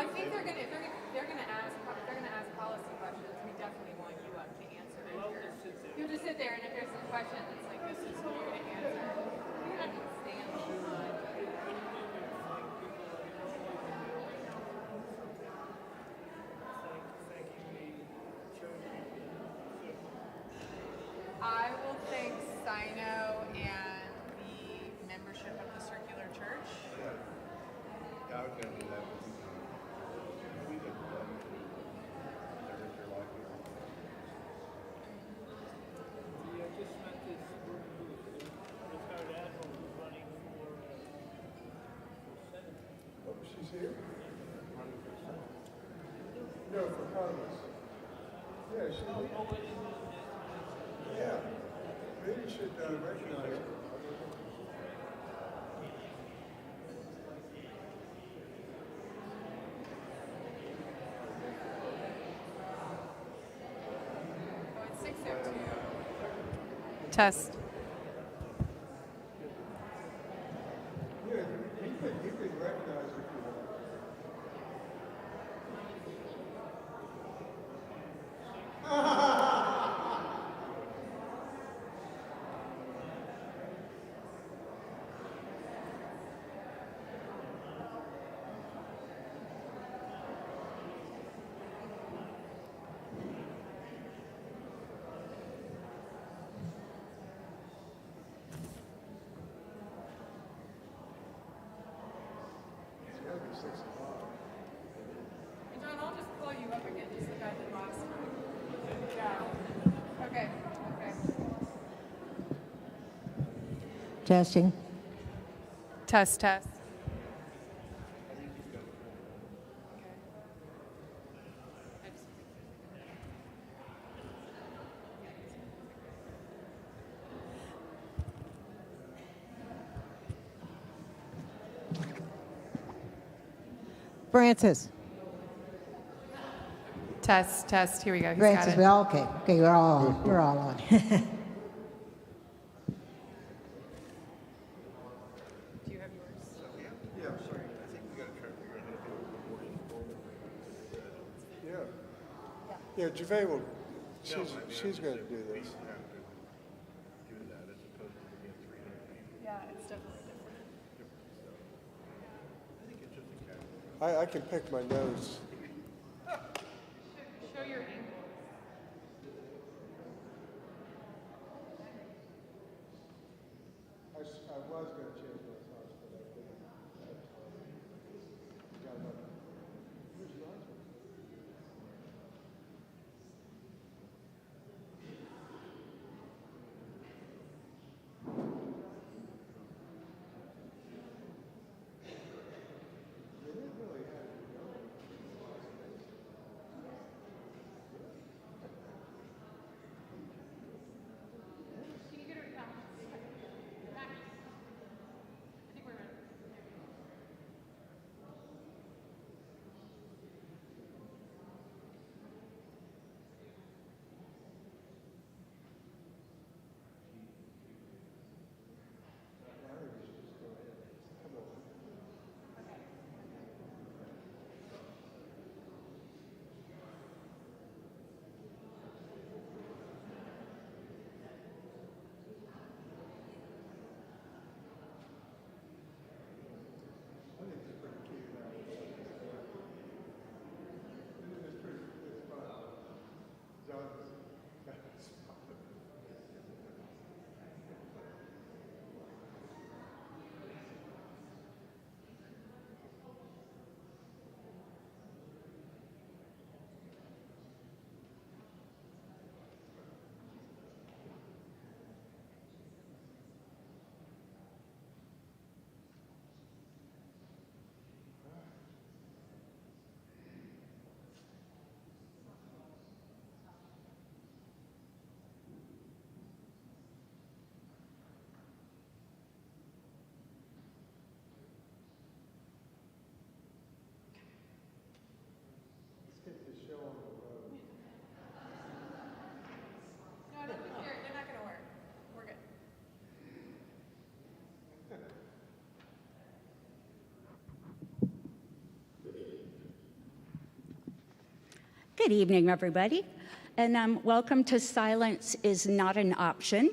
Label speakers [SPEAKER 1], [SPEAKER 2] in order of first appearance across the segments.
[SPEAKER 1] I think they're gonna ask policy questions. We definitely want you up to answer it. You'll just sit there, and if there's some questions, it's like this is what you're gonna answer. You're not gonna stand the whole time. I will thank SINO and the membership of the Circular Church.
[SPEAKER 2] Yeah, I was going to do that. We did that. They're like it.
[SPEAKER 3] Yeah, I just met this retired admiral who's running for Senate.
[SPEAKER 4] Oh, she's here? No, for Congress. Yeah, she. Yeah, maybe you should recognize her.
[SPEAKER 1] Oh, it's 6:02. Test.
[SPEAKER 4] Yeah, you could recognize her if you want. It's gotta be 6 o'clock.
[SPEAKER 1] And John, I'll just call you up again, just like I did last time. Yeah. Okay.
[SPEAKER 5] Testing.
[SPEAKER 1] Test. Okay.
[SPEAKER 5] Francis.
[SPEAKER 1] Test. Here we go. He's
[SPEAKER 5] Francis,
[SPEAKER 1] got it.
[SPEAKER 5] okay, we're all on. We're all on.
[SPEAKER 1] Do you have yours?
[SPEAKER 2] Yeah, sorry. I think we got to try to figure out how to do a recording forward.
[SPEAKER 4] Yeah. Yeah, Gervais will, she's
[SPEAKER 2] I'm
[SPEAKER 4] going
[SPEAKER 2] just
[SPEAKER 4] to
[SPEAKER 2] saying
[SPEAKER 4] do
[SPEAKER 2] we
[SPEAKER 4] this.
[SPEAKER 2] have to do that as opposed to being 300 people.
[SPEAKER 1] Yeah, it's definitely different.
[SPEAKER 2] I think it's just a casual.
[SPEAKER 4] I can pick my nose.
[SPEAKER 1] Show your ankles.
[SPEAKER 4] I was going to change my thoughts, but I didn't. Got enough. Who's yours? They didn't really have it going.
[SPEAKER 5] Good evening, everybody, and welcome to Silence is Not an Option.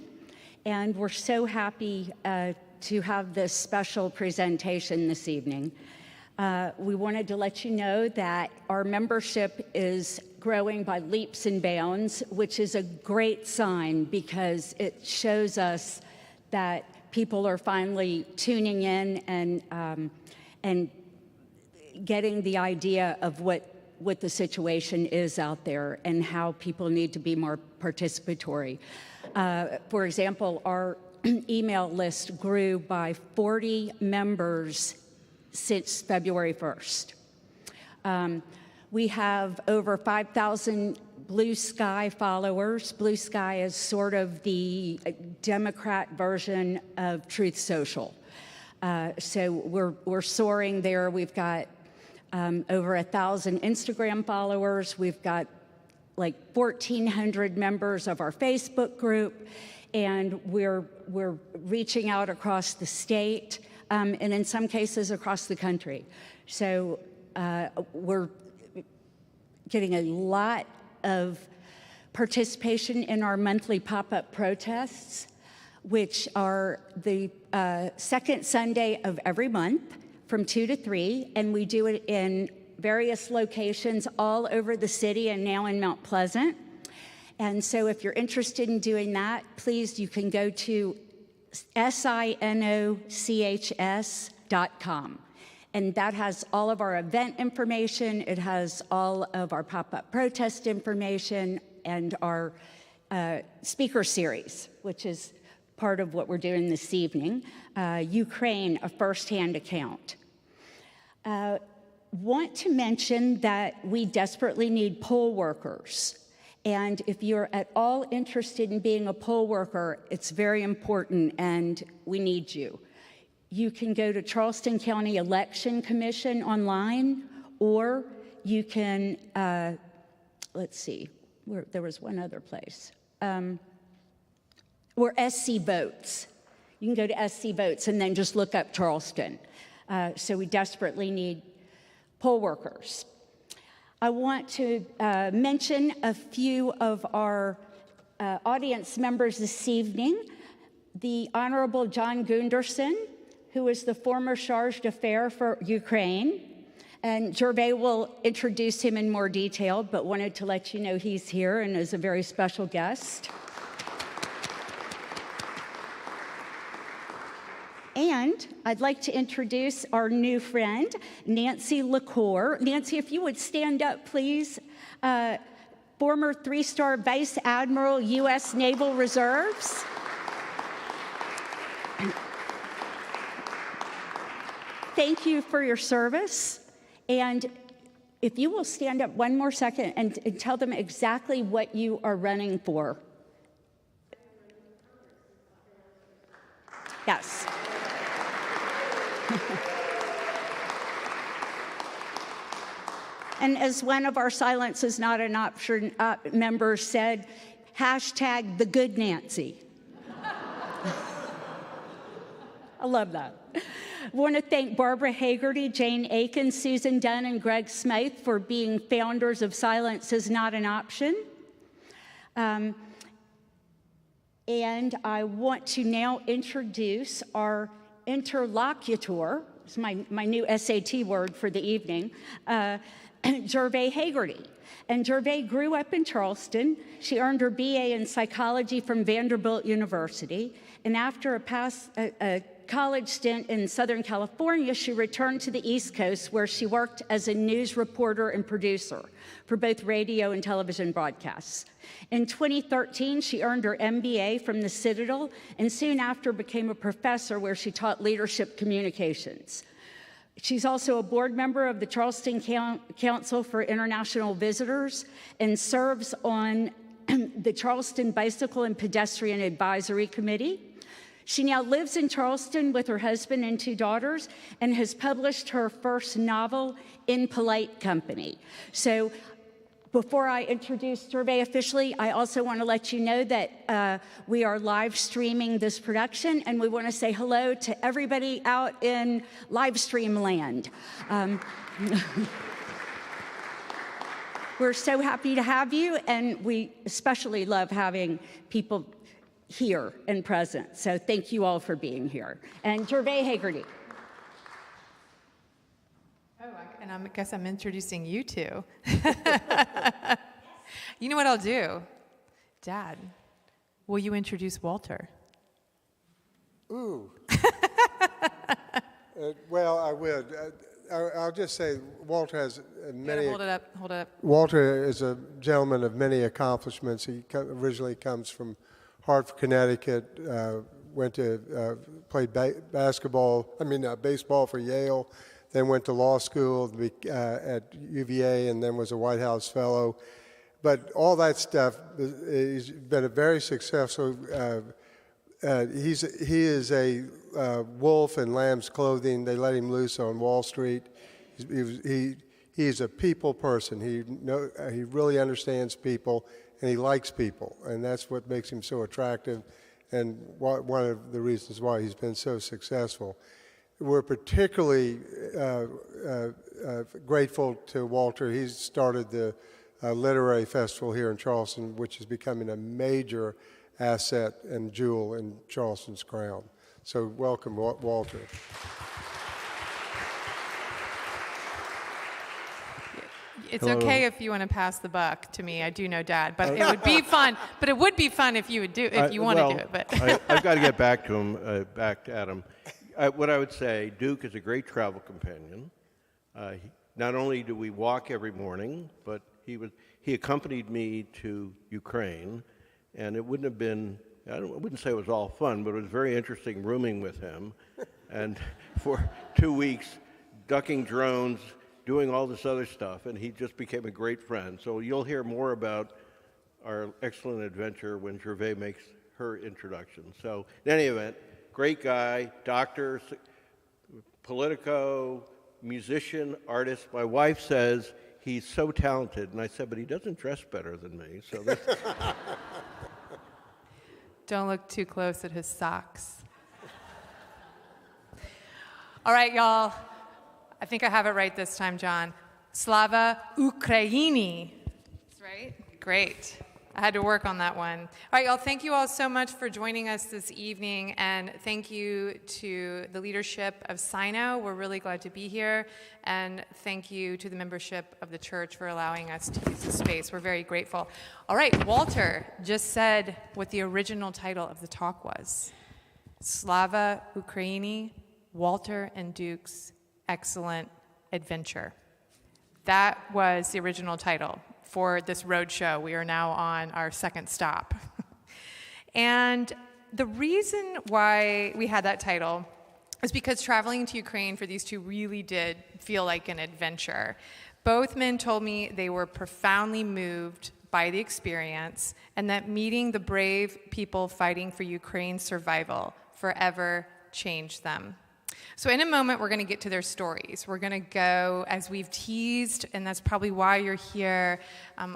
[SPEAKER 5] And we're so happy to have this special presentation this evening. We wanted to let you know that our membership is growing by leaps and bounds, which is a great sign because it shows us that people are finally tuning in and getting the idea of what the situation is out there and how people need to be more participatory. For example, our email list grew by 40 members since February 1st. We have over 5,000 Blue Sky followers. Blue Sky is sort of the Democrat version of Truth Social. So we're soaring there. We've got over 1,000 Instagram followers. We've got like 1,400 members of our Facebook group, and we're reaching out across the state, and in some cases across the country. So we're getting a lot of participation in our monthly pop-up protests, which are the second Sunday of every month from 2 to 3, and we do it in various locations all over the city and now in Mount Pleasant. And so if you're interested in doing that, please, you can go to SINOCHS.com. And that has all of our event information. It has all of our pop-up protest information and our speaker series, which is part of what we're doing this evening. Ukraine, a firsthand account. Want to mention that we desperately need poll workers. And if you're at all interested in being a poll worker, it's very important and we need you. You can go to Charleston County Election Commission online, or you can, let's see, there was one other place. Or SC Votes. You can go to SC Votes and then just look up Charleston. So we desperately need poll workers. I want to mention a few of our audience members this evening. The Honorable John Gunderson, who is the former charge d'affaires for Ukraine. And Gervais will introduce him in more detail, but wanted to let you know he's here and is a very special guest. And I'd like to introduce our new friend, Nancy LaCour. Nancy, if you would stand up, please. Former 3-star Vice Admiral, U.S. Naval Reserves. Thank you for your service. And if you will stand up one more second and tell them exactly what you are running for. Yes. And as one of our Silence is Not an Option members said, hashtag the good Nancy. I love that. I want to thank Barbara Hagerty, Jane Aiken, Susan Dunn, and Greg Smythe for being founders of Silence is Not an Option. And I want to now introduce our interlocutor, it's my new SAT word for the evening, Gervais Hagerty. And Gervais grew up in Charleston. She earned her BA in psychology from Vanderbilt University. And after a college stint in Southern California, she returned to the East Coast, where she worked as a news reporter and producer for both radio and television broadcasts. In 2013, she earned her MBA from the Citadel and soon after became a professor where she taught leadership communications. She's also a board member of the Charleston Council for International Visitors and serves on the Charleston Bicycle and Pedestrian Advisory Committee. She now lives in Charleston with her husband and 2 daughters and has published her first novel, In Polite Company. So before I introduce Gervais officially, I also want to let you know that we are live streaming this production, and we want to say hello to everybody out in live stream land. We're so happy to have you, and we especially love having people here and present. So thank you all for being here. And Gervais Hagerty.
[SPEAKER 1] Oh, and I guess I'm introducing you two. You know what I'll do? Dad, will you introduce Walter?
[SPEAKER 4] Ooh. Well, I would. I'll just say Walter has many.
[SPEAKER 1] Hold it up.
[SPEAKER 4] Walter is a gentleman of many accomplishments. He originally comes from Hartford, Connecticut. Played baseball for Yale. Then went to law school at UVA, and then was a White House fellow. But all that stuff, he's been a very successful. He is a wolf in lamb's clothing. They let him loose on Wall Street. He is a people person. He really understands people, and he likes people, and that's what makes him so attractive, and one of the reasons why he's been so successful. We're particularly grateful to Walter. He's started the literary festival here in Charleston, which is becoming a major asset and jewel in Charleston's crown. So welcome, Walter.
[SPEAKER 1] It's okay if you want to pass the buck to me. I do know Dad, but it would be fun. But it would be fun if you want to do it. But
[SPEAKER 2] I've got to get back to him, back to Adam. What I would say, Duke is a great travel companion. Not only do we walk every morning, but he accompanied me to Ukraine, and it wouldn't have been, I wouldn't say it was all fun, but it was very interesting rooming with him, and for 2 weeks, ducking drones, doing all this other stuff, and he just became a great friend. So you'll hear more about our excellent adventure when Gervais makes her introduction. So in any event, great guy, doctor, politico, musician, artist. My wife says he's so talented, and I said, but he doesn't dress better than me. So that's
[SPEAKER 1] don't look too close at his socks. All right, y'all. I think I have it right this time, John. Slava Ukraini. That's right? Great. I had to work on that one. All right, y'all, thank you all so much for joining us this evening, and thank you to the leadership of SINO. We're really glad to be here, and thank you to the membership of the church for allowing us to use the space. We're very grateful. All right, Walter just said what the original title of the talk was. Slava Ukraini, Walter and Duke's Excellent Adventure. That was the original title for this road show. We are now on our second stop. And the reason why we had that title is because traveling to Ukraine for these two really did feel like an adventure. Both men told me they were profoundly moved by the experience, and that meeting the brave people fighting for Ukraine's survival forever changed them. So in a moment, we're going to get to their stories. We're going to go, as we've teased, and that's probably why you're here,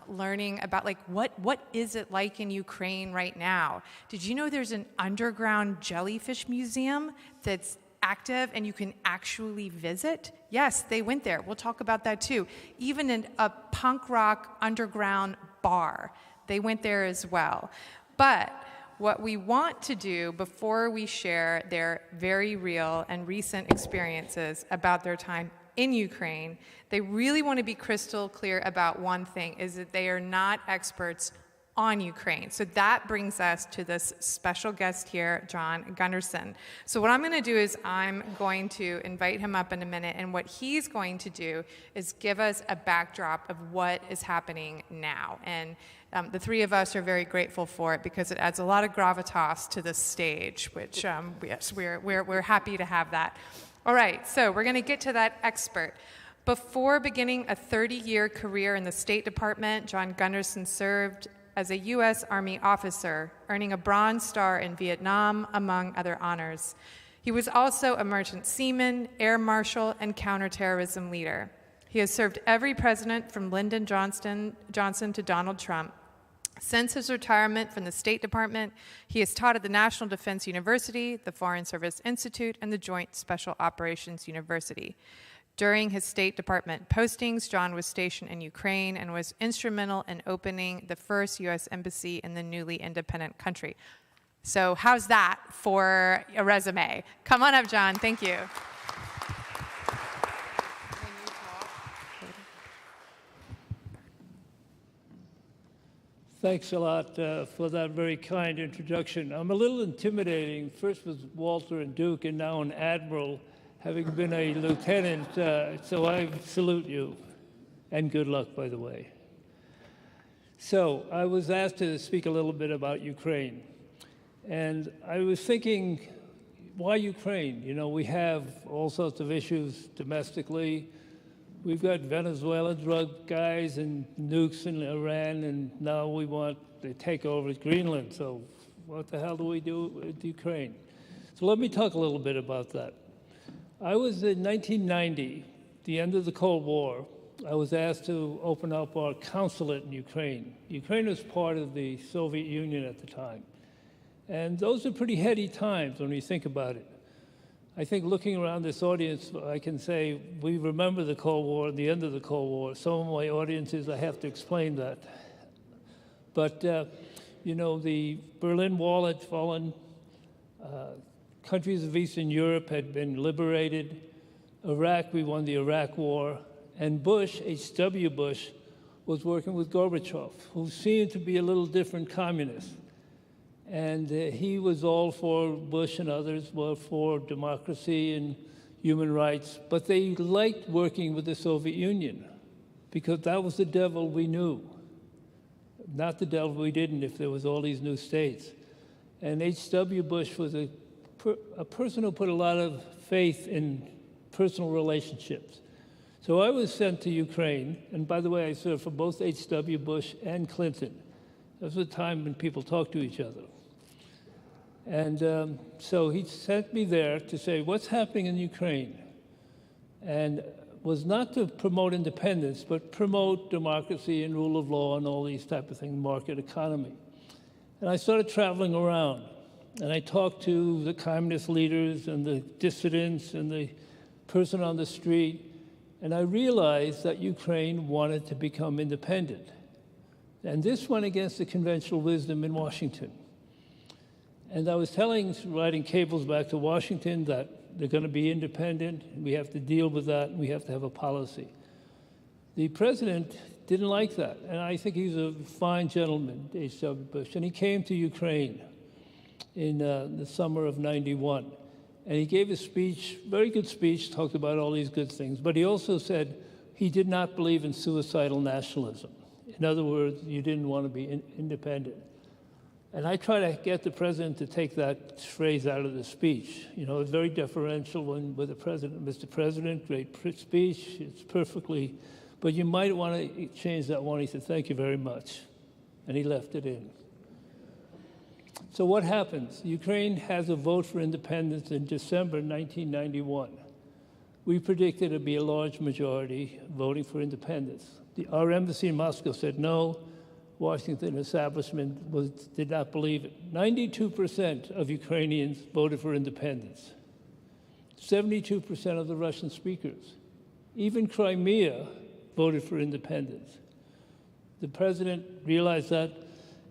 [SPEAKER 1] learning about what is it like in Ukraine right now? Did you know there's an underground jellyfish museum that's active and you can actually visit? Yes, they went there. We'll talk about that too. Even in a punk rock underground bar, they went there as well. But what we want to do before we share their very real and recent experiences about their time in Ukraine, they really want to be crystal clear about one thing, is that they are not experts on Ukraine. So that brings us to this special guest here, John Gunderson. So what I'm going to do is I'm going to invite him up in a minute, and what he's going to do is give us a backdrop of what is happening now. And the three of us are very grateful for it because it adds a lot of gravitas to this stage, which yes, we're happy to have that. All right, so we're going to get to that expert. Before beginning a 30-year career in the State Department, John Gunderson served as a U.S. Army officer, earning a Bronze Star in Vietnam, among other honors. He was also a merchant seaman, air marshal, and counterterrorism leader. He has served every president from Lyndon Johnson to Donald Trump. Since his retirement from the State Department, he has taught at the National Defense University, the Foreign Service Institute, and the Joint Special Operations University. During his State Department postings, John was stationed in Ukraine and was instrumental in opening the first U.S. embassy in the newly independent country. So how's that for a resume? Come on up, John. Thank you.
[SPEAKER 3] Thanks a lot for that very kind introduction. I'm a little intimidating. First was Walter and Duke, and now an admiral, having been a lieutenant, so I salute you. And good luck, by the way. So I was asked to speak a little bit about Ukraine. And I was thinking, why Ukraine? You know, we have all sorts of issues domestically. We've got Venezuela drug guys and nukes in Iran, and now we want to take over Greenland. So what the hell do we do with Ukraine? So let me talk a little bit about that. I was in 1990, the end of the Cold War. I was asked to open up our consulate in Ukraine. Ukraine was part of the Soviet Union at the time. And those are pretty heady times when you think about it. I think looking around this audience, I can say we remember the Cold War, the end of the Cold War. Some of my audiences, I have to explain that. But, you know, the Berlin Wall had fallen. Countries of Eastern Europe had been liberated. Iraq, we won the Iraq War. And Bush, H.W. Bush, was working with Gorbachev, who seemed to be a little different communist. And he was all for, Bush and others were for democracy and human rights, but they liked working with the Soviet Union because that was the devil we knew, not the devil we didn't if there was all these new states. And H.W. Bush was a person who put a lot of faith in personal relationships. So I was sent to Ukraine, and by the way, I served for both H.W. Bush and Clinton. That was a time when people talked to each other. And so he sent me there to say, what's happening in Ukraine? And was not to promote independence, but promote democracy and rule of law and all these type of things, market economy. And I started traveling around, and I talked to the communist leaders and the dissidents and the person on the street, and I realized that Ukraine wanted to become independent. And this went against the conventional wisdom in Washington. And I was writing cables back to Washington that they're going to be independent, we have to deal with that, and we have to have a policy. The president didn't like that, and I think he's a fine gentleman, H.W. Bush, and he came to Ukraine in the summer of '91. And he gave a speech, very good speech, talked about all these good things, but he also said he did not believe in suicidal nationalism. In other words, you didn't want to be independent. And I try to get the president to take that phrase out of the speech. You know, it's very deferential with the president. Mr. President, great speech, it's perfectly, but you might want to change that one. He said, thank you very much. And he left it in. So what happens? Ukraine has a vote for independence in December 1991. We predicted it'd be a large majority voting for independence. Our embassy in Moscow said no. Washington establishment did not believe it. 92% of Ukrainians voted for independence. 72% of the Russian speakers. Even Crimea voted for independence. The president realized that,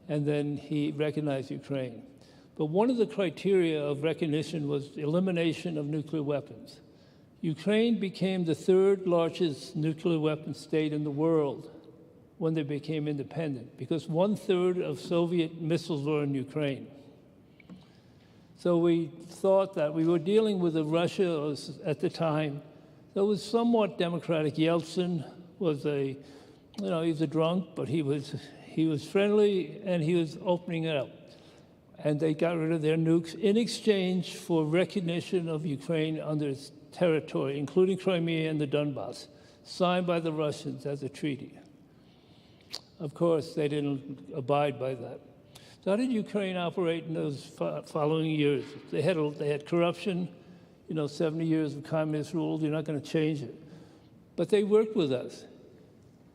[SPEAKER 3] and then he recognized Ukraine. But one of the criteria of recognition was the elimination of nuclear weapons. Ukraine became the third largest nuclear weapon state in the world when they became independent, because 1/3 of Soviet missiles were in Ukraine. So we thought that we were dealing with a Russia at the time that was somewhat democratic. Yeltsin was he was a drunk, but he was friendly and he was opening it up. And they got rid of their nukes in exchange for recognition of Ukraine under its territory, including Crimea and the Donbass, signed by the Russians as a treaty. Of course, they didn't abide by that. So how did Ukraine operate in those following years? They had corruption, 70 years of communist rule. You're not going to change it. But they worked with us.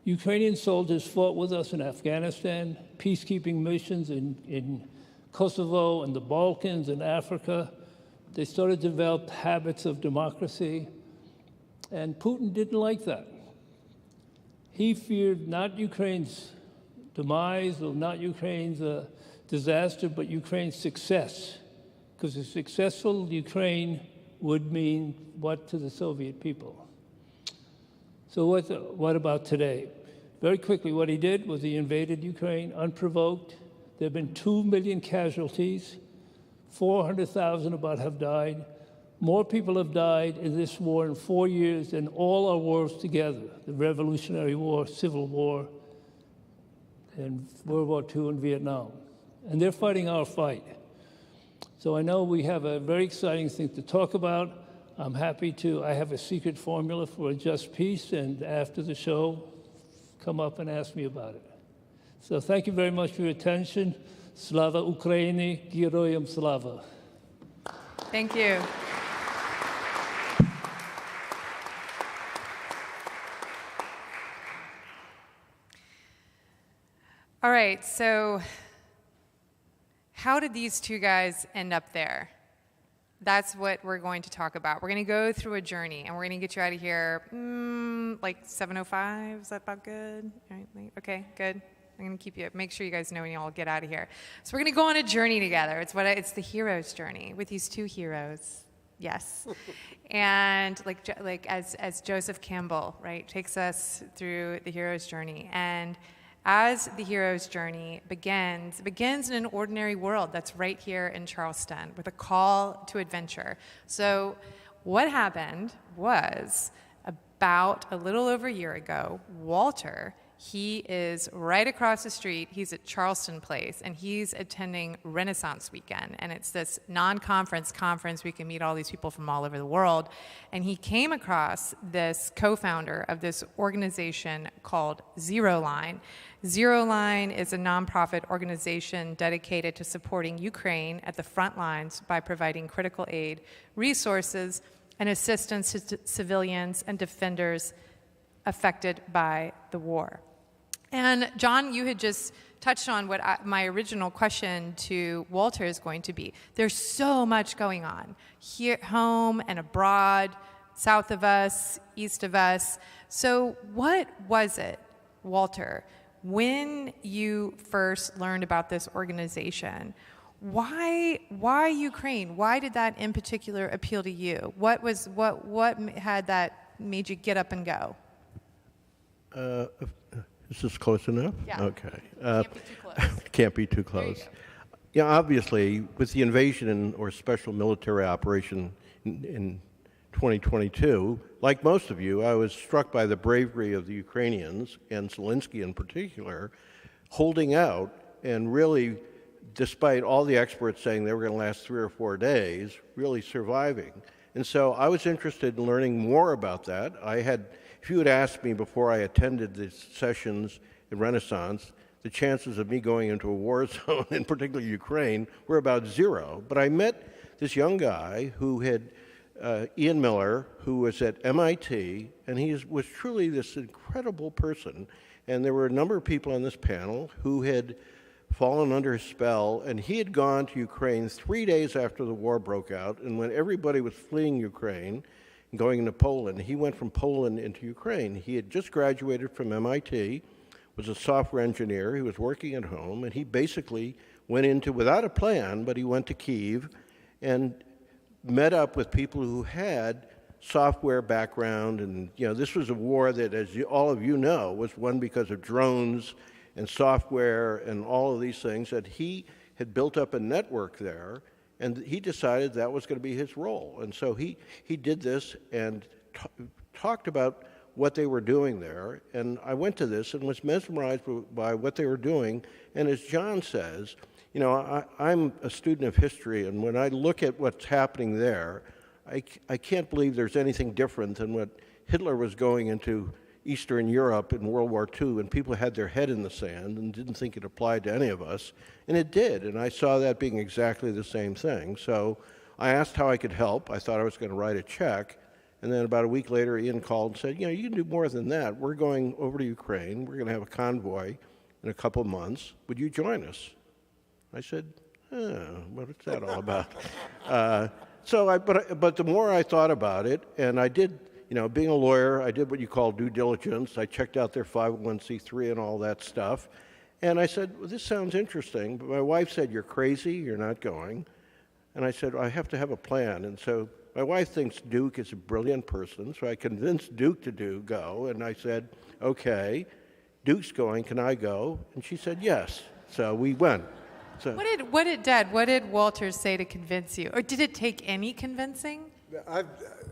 [SPEAKER 3] Ukrainian soldiers fought with us in Afghanistan, peacekeeping missions in Kosovo and the Balkans and Africa. They started to develop habits of democracy. And Putin didn't like that. He feared not Ukraine's demise or not Ukraine's disaster, but Ukraine's success. Because a successful Ukraine would mean what to the Soviet people? So what about today? Very quickly, what he did was he invaded Ukraine unprovoked. There have been 2 million casualties. 400,000 about have died. More people have died in this war in 4 years than all our wars together, the Revolutionary War, Civil War, and World War II and Vietnam. And they're fighting our fight. So I know we have a very exciting thing to talk about. I'm happy to, I have a secret formula for a just peace, and after the show, come up and ask me about it. So thank you very much for your attention. Slava Ukraini, Geroyam Slava.
[SPEAKER 1] Thank you. All right, so how did these two guys end up there? That's what we're going to talk about. We're going to go through a journey, and we're going to get you out of here like 7:05. Is that about good? All right, okay, good. I'm going to keep you, make sure you guys know when you all get out of here. So we're going to go on a journey together. It's the hero's journey with these two heroes. Yes. And like as Joseph Campbell, right, takes us through the hero's journey. And as the hero's journey begins in an ordinary world that's right here in Charleston with a call to adventure. So what happened was about a little over a year ago, Walter, he is right across the street. He's at Charleston Place, and he's attending Renaissance Weekend. And it's this non-conference conference. We can meet all these people from all over the world. And he came across this co-founder of this organization called Zero Line. Zero Line is a nonprofit organization dedicated to supporting Ukraine at the front lines by providing critical aid, resources, and assistance to civilians and defenders affected by the war. And John, you had just touched on what my original question to Walter is going to be. There's so much going on here, home and abroad, south of us, east of us. So what was it, Walter, when you first learned about this organization? Why Ukraine? Why did that in particular appeal to you? What had that made you get up and go?
[SPEAKER 2] Is this close enough?
[SPEAKER 1] Yeah.
[SPEAKER 2] Okay.
[SPEAKER 1] Can't be too close.
[SPEAKER 2] Can't be too close. Yeah, obviously, with the invasion or special military operation in 2022, like most of you, I was struck by the bravery of the Ukrainians, and Zelensky in particular, holding out and really, despite all the experts saying they were going to last 3 or 4 days, really surviving. And so I was interested in learning more about that. If you had asked me before I attended the sessions in Renaissance, the chances of me going into a war zone, in particular Ukraine, were about 0. But I met this young guy who had, Ian Miller, who was at MIT, and he was truly this incredible person. And there were a number of people on this panel who had fallen under his spell, and he had gone to Ukraine 3 days after the war broke out, and when everybody was fleeing Ukraine and going into Poland, he went from Poland into Ukraine. He had just graduated from MIT, was a software engineer, he was working at home, and he basically went into, without a plan, but he went to Kyiv and met up with people who had software background, and this was a war that, as all of you know, was won because of drones and software and all of these things, that he had built up a network there, and he decided that was going to be his role. And so he did this and talked about what they were doing there. And I went to this and was mesmerized by what they were doing. And as John says, I'm a student of history, and when I look at what's happening there, I can't believe there's anything different than what Hitler was going into Eastern Europe in World War II, and people had their head in the sand and didn't think it applied to any of us, and it did, and I saw that being exactly the same thing. So I asked how I could help. I thought I was going to write a check, and then about a week later, Ian called and said, you can do more than that. We're going over to Ukraine. We're going to have a convoy in a couple of months. Would you join us? I said, what's that all about? But the more I thought about it, and I did, being a lawyer, I did what you call due diligence. I checked out their 501c3 and all that stuff. And I said, well, this sounds interesting. But my wife said, you're crazy, you're not going. And I said, I have to have a plan. And so my wife thinks Duke is a brilliant person. So I convinced Duke to go. And I said, okay, Duke's going, can I go? And she said, yes. So we went. So
[SPEAKER 1] What did Walter say to convince you? Or did it take any convincing?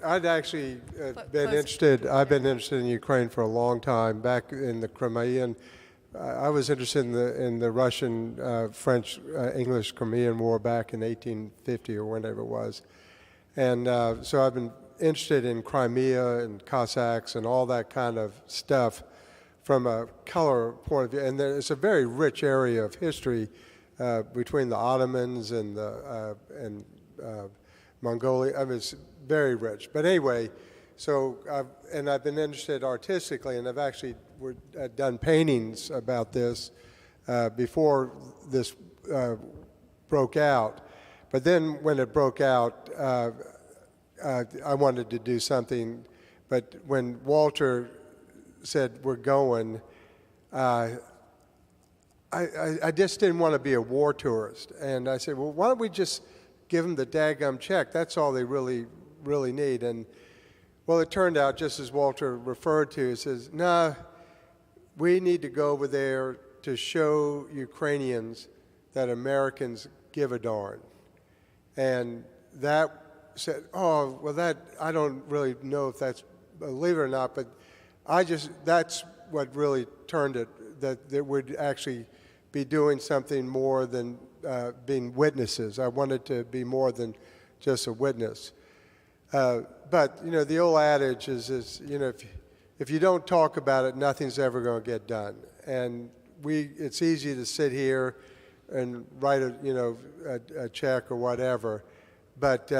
[SPEAKER 4] I'd actually been interested. I've been interested in Ukraine for a long time. Back in the Crimean, I was interested in the Russian, French, English Crimean War back in 1850 or whenever it was, and so I've been interested in Crimea and Cossacks and all that kind of stuff from a color point of view. And it's a very rich area of history between the Ottomans and Mongolia. I mean, it's very rich. But anyway, so I've been interested artistically, and I've actually done paintings about this before this broke out. But then when it broke out, I wanted to do something. But when Walter said we're going, I just didn't want to be a war tourist. And I said, well, why don't we just give them the daggum check? That's all they really need. And well, it turned out, just as Walter referred to, he says, nah, we need to go over there to show Ukrainians that Americans give a darn. And that said, oh, well, that, I don't really know if that's, believe it or not, but that's what really turned it, that we'd actually be doing something more than being witnesses. I wanted to be more than just a witness. But, the old adage is if you don't talk about it, nothing's ever going to get done. And it's easy to sit here and write a check or whatever. But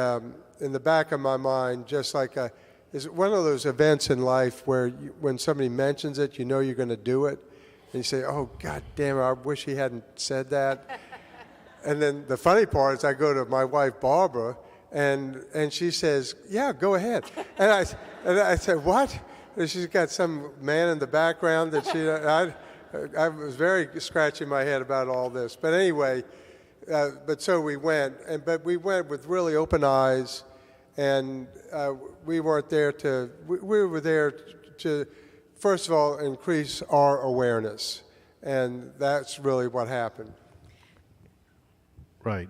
[SPEAKER 4] in the back of my mind, just like it's one of those events in life where when somebody mentions it, you're going to do it. And you say, oh, God damn it, I wish he hadn't said that. And then the funny part is I go to my wife, Barbara, and she says, yeah, go ahead. And I said, what? And she's got some man in the background that I was very scratching my head about all this. But anyway, but so we went, but we went with really open eyes, and we weren't there we were there to, first of all, increase our awareness. And that's really what happened.
[SPEAKER 2] Right.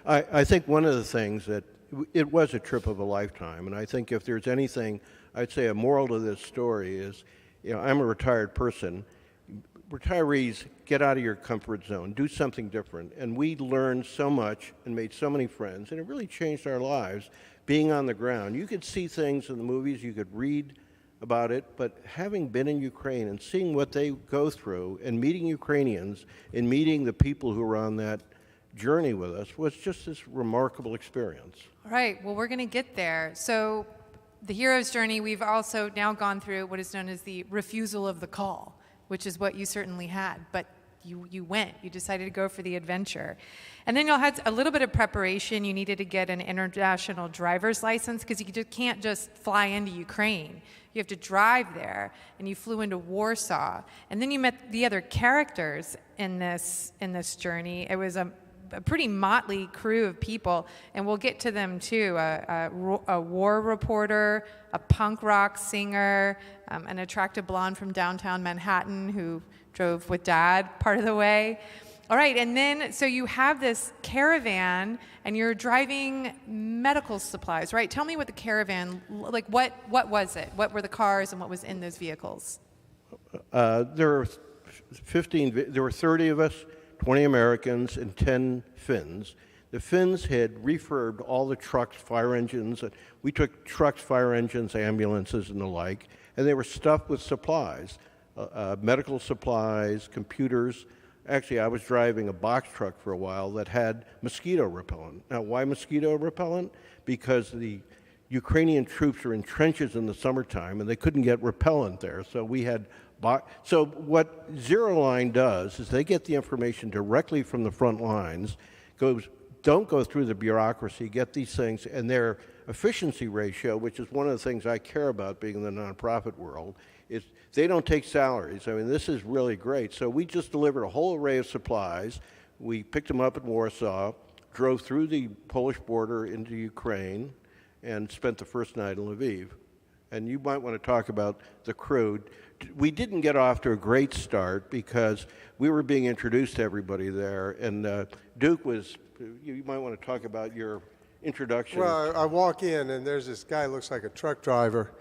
[SPEAKER 2] I think one of the things that it was a trip of a lifetime, and I think if there's anything, I'd say a moral to this story is, I'm a retired person. Retirees, get out of your comfort zone, do something different. And we learned so much and made so many friends, and it really changed our lives being on the ground. You could see things in the movies, you could read about it, but having been in Ukraine and seeing what they go through and meeting Ukrainians and meeting the people who are on that journey with us was just this remarkable experience.
[SPEAKER 1] All right, well, we're going to get there. So the hero's journey, we've also now gone through what is known as the refusal of the call, which is what you certainly had, but you went. You decided to go for the adventure. And then you had a little bit of preparation. You needed to get an international driver's license because you can't just fly into Ukraine. You have to drive there, and you flew into Warsaw. And then you met the other characters in this journey. It was a pretty motley crew of people, and we'll get to them too. A war reporter, a punk rock singer, an attractive blonde from downtown Manhattan who drove with Dad part of the way. All right, and then so you have this caravan, and you're driving medical supplies, right? Tell me what the caravan, like what was it? What were the cars and what was in those vehicles?
[SPEAKER 2] There were 30 of us, 20 Americans, and 10 Finns. The Finns had refurbed all the trucks, fire engines. We took trucks, fire engines, ambulances, and the like, and they were stuffed with supplies, medical supplies, computers. Actually, I was driving a box truck for a while that had mosquito repellent. Now, why mosquito repellent? Because the Ukrainian troops are in trenches in the summertime, and they couldn't get repellent there, so we had so what Zero Line does is they get the information directly from the front lines, don't go through the bureaucracy, get these things, and they're efficiency ratio, which is one of the things I care about being in the nonprofit world, is they don't take salaries. I mean, this is really great. So we just delivered a whole array of supplies. We picked them up in Warsaw, drove through the Polish border into Ukraine, and spent the first night in Lviv. And you might want to talk about the crew. We didn't get off to a great start because we were being introduced to everybody there. And Duke was, you might want to talk about your introduction.
[SPEAKER 4] Well, I walk in, and there's this guy who looks like a truck driver.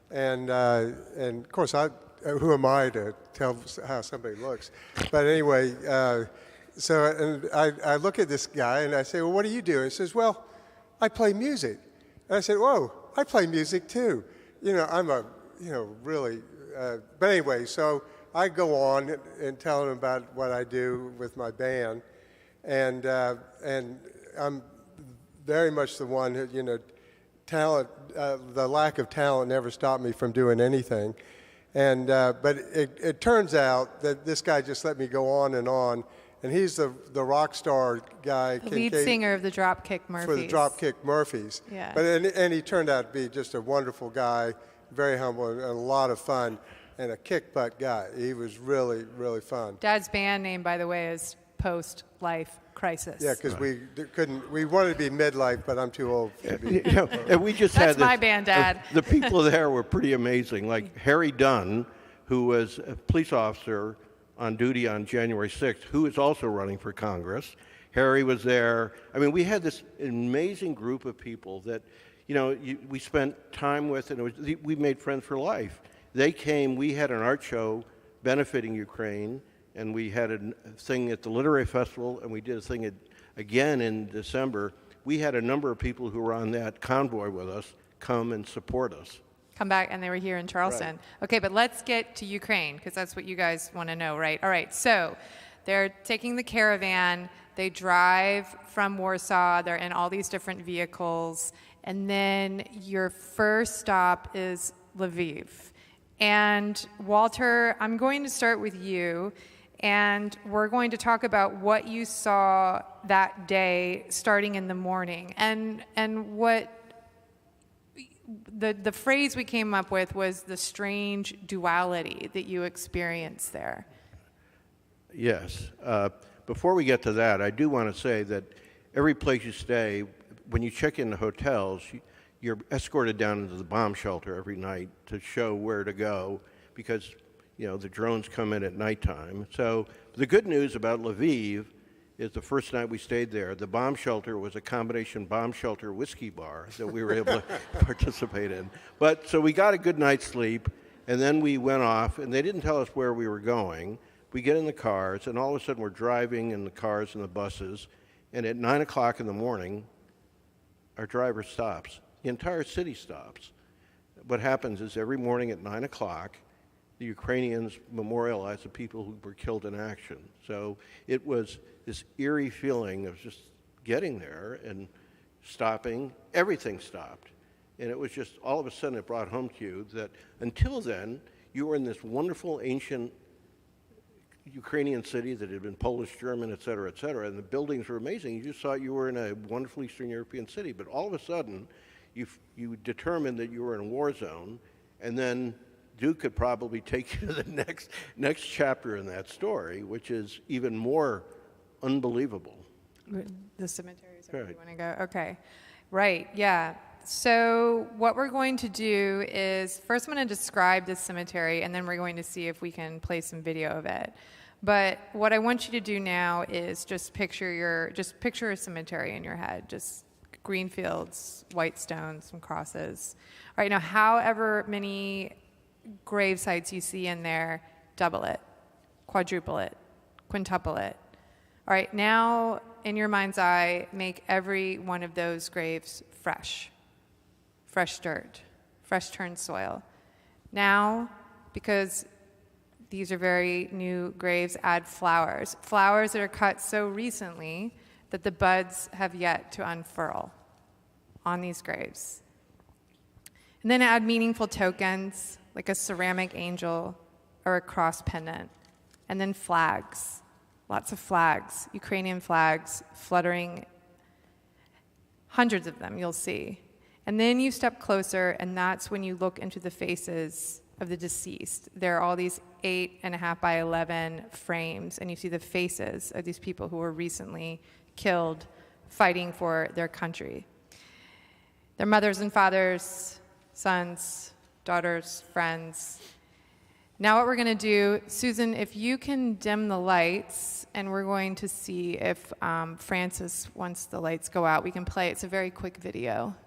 [SPEAKER 4] And of course, who am I to tell how somebody looks? But anyway, and I look at this guy, and I say, well, what do you do? And he says, well, I play music. And I said, whoa, I play music too. I'm really, but anyway, so I go on and tell him about what I do with my band. And I'm very much the one who, talent, the lack of talent never stopped me from doing anything. And, but it turns out that this guy just let me go on, and he's the rock star guy.
[SPEAKER 1] The lead singer of the Dropkick Murphys.
[SPEAKER 4] For the Dropkick Murphys.
[SPEAKER 1] Yeah.
[SPEAKER 4] But, and he turned out to be just a wonderful guy, very humble, and a lot of fun, and a kick-butt guy. He was really, really fun.
[SPEAKER 1] Dad's band name, by the way, is Post-Life Crisis.
[SPEAKER 4] Yeah, because we wanted to be midlife, but I'm too old to be.
[SPEAKER 2] And we just
[SPEAKER 1] That's
[SPEAKER 2] had this,
[SPEAKER 1] my band, Dad.
[SPEAKER 2] The people there were pretty amazing. Like Harry Dunn, who was a police officer on duty on January 6th, who is also running for Congress. Harry was there. I mean, we had this amazing group of people that, we spent time with, and we made friends for life. They came, we had an art show benefiting Ukraine, and we had a thing at the Literary Festival, and we did a thing again in December. We had a number of people who were on that convoy with us come and support us.
[SPEAKER 1] Come back, and they were here in Charleston. Right. Okay, but let's get to Ukraine, because that's what you guys want to know, right? All right, so they're taking the caravan. They drive from Warsaw. They're in all these different vehicles. And then your first stop is Lviv. And Walter, I'm going to start with you. And we're going to talk about what you saw that day starting in the morning. And what the phrase we came up with was the strange duality that you experienced there.
[SPEAKER 2] Yes. Before we get to that, I do want to say that every place you stay, when you check in the hotels, you're escorted down into the bomb shelter every night to show where to go because, the drones come in at nighttime. So the good news about Lviv is the first night we stayed there, the bomb shelter was a combination bomb shelter whiskey bar that we were able to participate in. But so we got a good night's sleep, and then we went off, and they didn't tell us where we were going. We get in the cars, and all of a sudden we're driving in the cars and the buses, and at 9 o'clock in the morning, our driver stops. The entire city stops. What happens is every morning at 9 o'clock, the Ukrainians memorialize the people who were killed in action. So it was this eerie feeling of just getting there and stopping. Everything stopped. And it was just, all of a sudden it brought home to you that until then, you were in this wonderful ancient Ukrainian city that had been Polish, German, et cetera, and the buildings were amazing. You just thought you were in a wonderful Eastern European city. But all of a sudden, you determined that you were in a war zone, and then Duke could probably take you to the next chapter in that story, which is even more unbelievable.
[SPEAKER 1] The cemetery is where you want to go.
[SPEAKER 2] Right.
[SPEAKER 1] Okay. Right, yeah. So what we're going to do is, first I'm going to describe this cemetery, and then we're going to see if we can play some video of it. But what I want you to do now is just picture a cemetery in your head, just green fields, white stones, some crosses. All right, now however many grave sites you see in there, double it, quadruple it, quintuple it. All right, now in your mind's eye, make every one of those graves fresh dirt, fresh turned soil. Now, because these are very new graves, add flowers that are cut so recently that the buds have yet to unfurl on these graves. And then add meaningful tokens, like a ceramic angel or a cross pendant. And then flags, lots of flags, Ukrainian flags fluttering, hundreds of them you'll see. And then you step closer, and that's when you look into the faces of the deceased. There are all these 8.5 by 11 frames, and you see the faces of these people who were recently killed fighting for their country. Their mothers and fathers, sons, daughters, friends. Now what we're going to do, Susan, if you can dim the lights, and we're going to see if Francis, once the lights go out, we can play. It's a very quick video.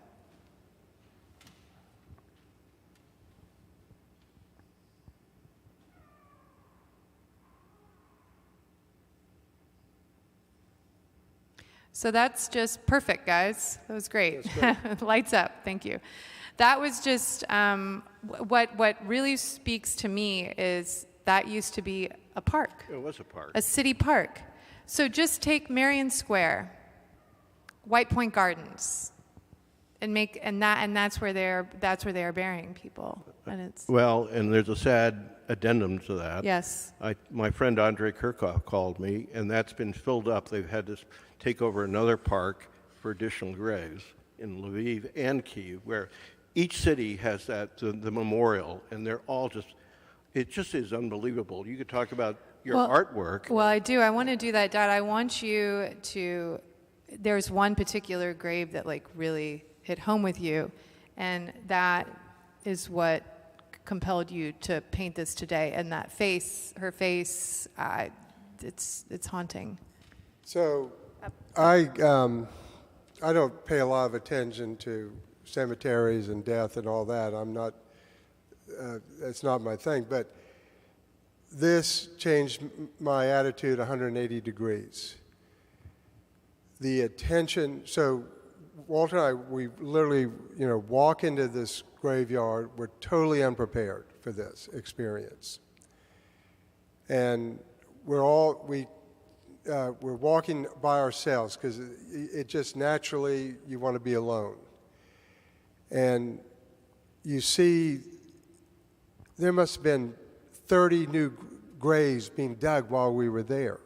[SPEAKER 1] So that's just perfect, guys. That was great. Lights up. Thank you. That was just what really speaks to me is that used to be a park.
[SPEAKER 2] It was a park.
[SPEAKER 1] A city park. So just take Marion Square, White Point Gardens, and that's where they are burying people. And it's
[SPEAKER 2] Well, and there's a sad addendum to that.
[SPEAKER 1] yes.
[SPEAKER 2] My friend Andre Kirchhoff called me, and that's been filled up. They've had to take over another park for additional graves in Lviv and Kyiv, where each city has the memorial, and they're all it just is unbelievable. You could talk about your artwork.
[SPEAKER 1] Well, I do. I want to do that, Dad. I want you to. There's one particular grave that like really hit home with you, and that is what compelled you to paint this today. And that face, her face, it's haunting.
[SPEAKER 4] So I don't pay a lot of attention to cemeteries and death and all that. I'm not, that's not my thing. But this changed my attitude 180 degrees. The attention, so Walter and I, we literally, walk into this graveyard. We're totally unprepared for this experience. And we're walking by ourselves because it just naturally, you want to be alone. And you see, there must have been 30 new graves being dug while we were there.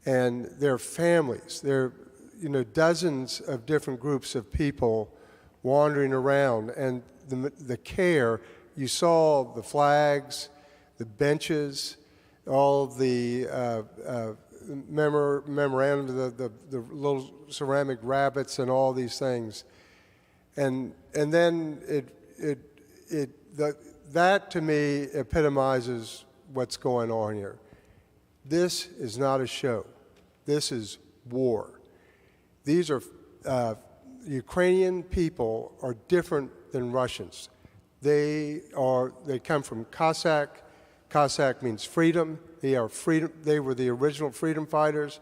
[SPEAKER 4] And their families, there are dozens of different groups of people wandering around. And the care, you saw the flags, the benches, all the memorandum, the little ceramic rabbits and all these things. And then that to me epitomizes what's going on here. This is not a show. This is war. These are Ukrainian people are different than Russians. They come from Cossack. Cossack means freedom. They were the original freedom fighters.